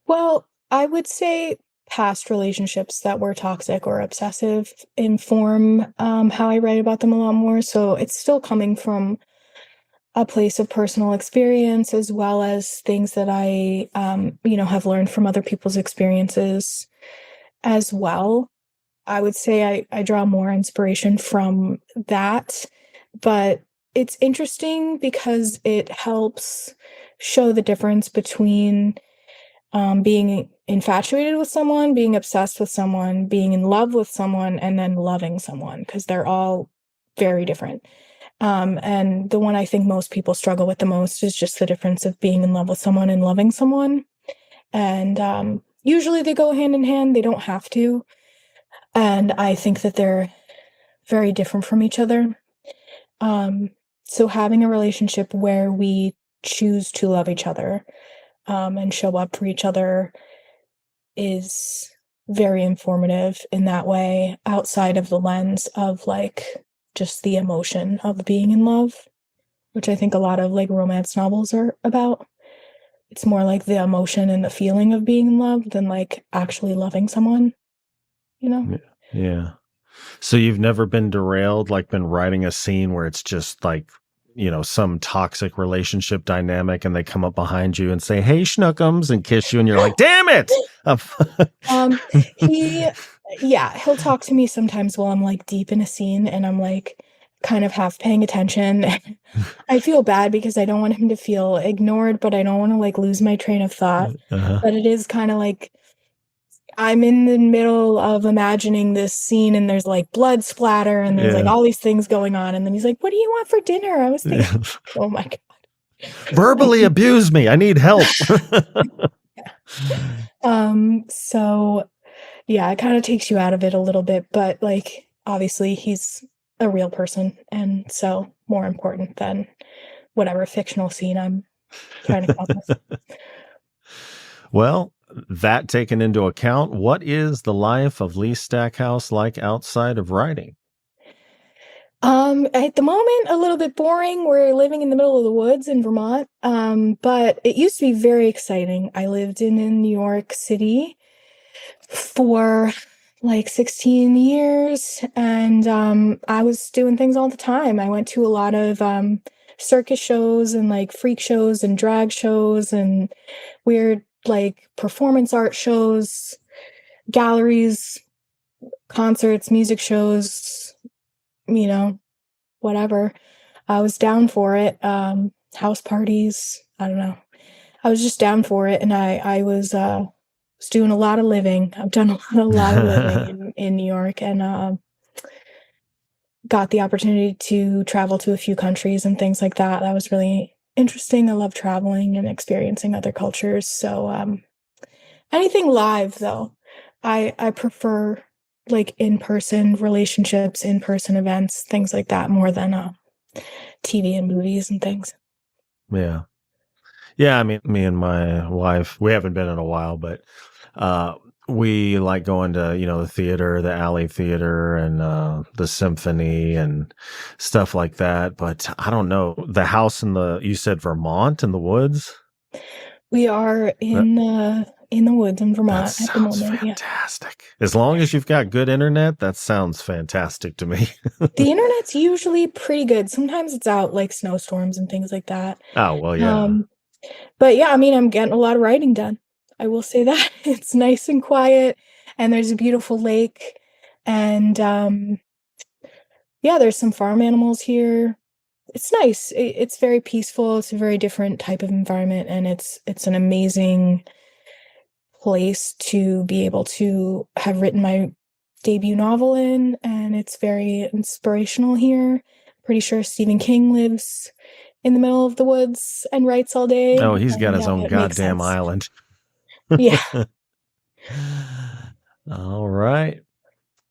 Speaker 2: Well, I would say past relationships that were toxic or obsessive inform how I write about them a lot more. So it's still coming from a place of personal experience as well as things that I, have learned from other people's experiences as well. I would say I draw more inspiration from that, but it's interesting because it helps show the difference between being infatuated with someone, being obsessed with someone, being in love with someone, and then loving someone, because they're all very different. And the one I think most people struggle with the most is just the difference of being in love with someone and loving someone. And usually they go hand in hand. They don't have to. And I think that they're very different from each other. So having a relationship where we choose to love each other and show up for each other is very informative in that way, outside of the lens of like just the emotion of being in love, which I think a lot of like romance novels are about. It's more like the emotion and the feeling of being in love than like actually loving someone,
Speaker 1: Yeah. So you've never been derailed, like been writing a scene where it's just like, some toxic relationship dynamic and they come up behind you and say, "Hey, schnookums," and kiss you and you're like, "Damn it."
Speaker 2: He'll talk to me sometimes while I'm like deep in a scene and I'm like kind of half paying attention. I feel bad because I don't want him to feel ignored, but I don't want to like lose my train of thought.
Speaker 1: Uh-huh.
Speaker 2: But it is kind of like I'm in the middle of imagining this scene and there's like blood splatter and there's like all these things going on. And then he's like, what do you want for dinner? I was thinking, oh my God.
Speaker 1: Verbally abuse me. I need help.
Speaker 2: So yeah, it kind of takes you out of it a little bit, but like, obviously he's a real person. And so more important than whatever fictional scene I'm trying to come up with.
Speaker 1: Well, that taken into account, what is the life of Lee Stackhouse like outside of writing?
Speaker 2: At the moment, a little bit boring. We're living in the middle of the woods in Vermont. But it used to be very exciting. I lived in New York City for like 16 years, and I was doing things all the time. I went to a lot of circus shows and like freak shows and drag shows and weird like performance art shows, galleries, concerts, music shows, whatever. I was down for it. House parties. I don't know. I was just down for it. And I was doing a lot of living. I've done a lot of living in New York, and got the opportunity to travel to a few countries and things like that. That was really interesting. I love traveling and experiencing other cultures. So anything live, though. I prefer like in-person relationships, in-person events, things like that, more than TV and movies and things.
Speaker 1: Yeah. Yeah, I mean, me and my wife, we haven't been in a while, but we like going to, the theater, the Alley Theater and the Symphony and stuff like that. But I don't know, the house you said Vermont in the woods?
Speaker 2: We are in the woods in Vermont
Speaker 1: that
Speaker 2: at the moment.
Speaker 1: Sounds fantastic. Yeah. As long as you've got good internet, that sounds fantastic to me.
Speaker 2: The internet's usually pretty good. Sometimes it's out like snowstorms and things like that.
Speaker 1: Oh, well, yeah.
Speaker 2: But yeah, I mean, I'm getting a lot of writing done. I will say that. It's nice and quiet, and there's a beautiful lake, and there's some farm animals here. It's nice. It's very peaceful. It's a very different type of environment, and it's an amazing place to be able to have written my debut novel in, and it's very inspirational here. Pretty sure Stephen King lives in the middle of the woods and writes all day.
Speaker 1: Oh, he's got his own goddamn island.
Speaker 2: Yeah.
Speaker 1: All right.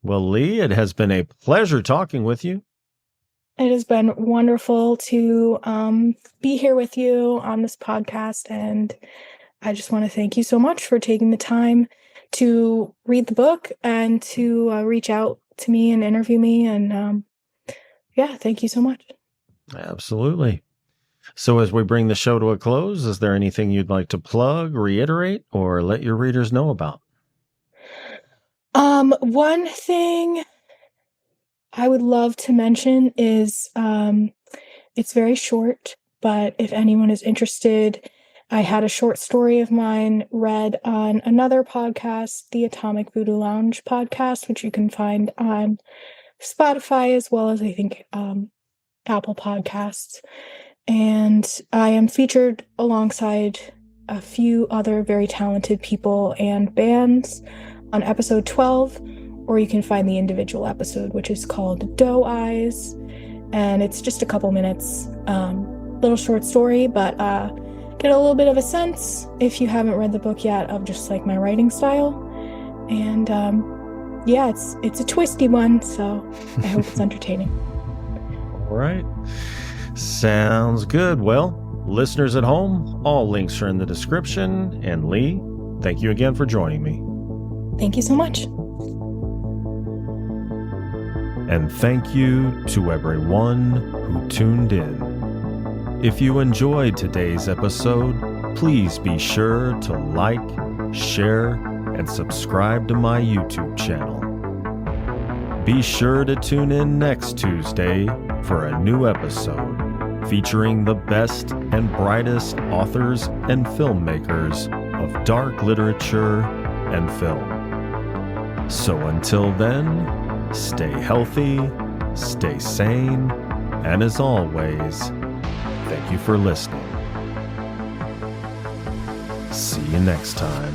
Speaker 1: Well, Lee, it has been a pleasure talking with you.
Speaker 2: It has been wonderful to be here with you on this podcast, and I just want to thank you so much for taking the time to read the book and to reach out to me and interview me, and thank you so much.
Speaker 1: Absolutely. So as we bring the show to a close, is there anything you'd like to plug, reiterate, or let your readers know about?
Speaker 2: One thing I would love to mention is it's very short, but if anyone is interested, I had a short story of mine read on another podcast, the Atomic Voodoo Lounge podcast, which you can find on Spotify as well as I think Apple Podcasts. And I am featured alongside a few other very talented people and bands on episode 12, or you can find the individual episode, which is called Doe Eyes. And it's just a couple minutes, little short story, but get a little bit of a sense, if you haven't read the book yet, of just like my writing style. And it's a twisty one, so I hope it's entertaining.
Speaker 1: All right. Sounds good. Well, listeners at home, all links are in the description. And Lee, thank you again for joining me.
Speaker 2: Thank you so much.
Speaker 1: And thank you to everyone who tuned in. If you enjoyed today's episode, please be sure to like, share, and subscribe to my YouTube channel. Be sure to tune in next Tuesday for a new episode featuring the best and brightest authors and filmmakers of dark literature and film. So until then, stay healthy, stay sane, and as always, thank you for listening. See you next time.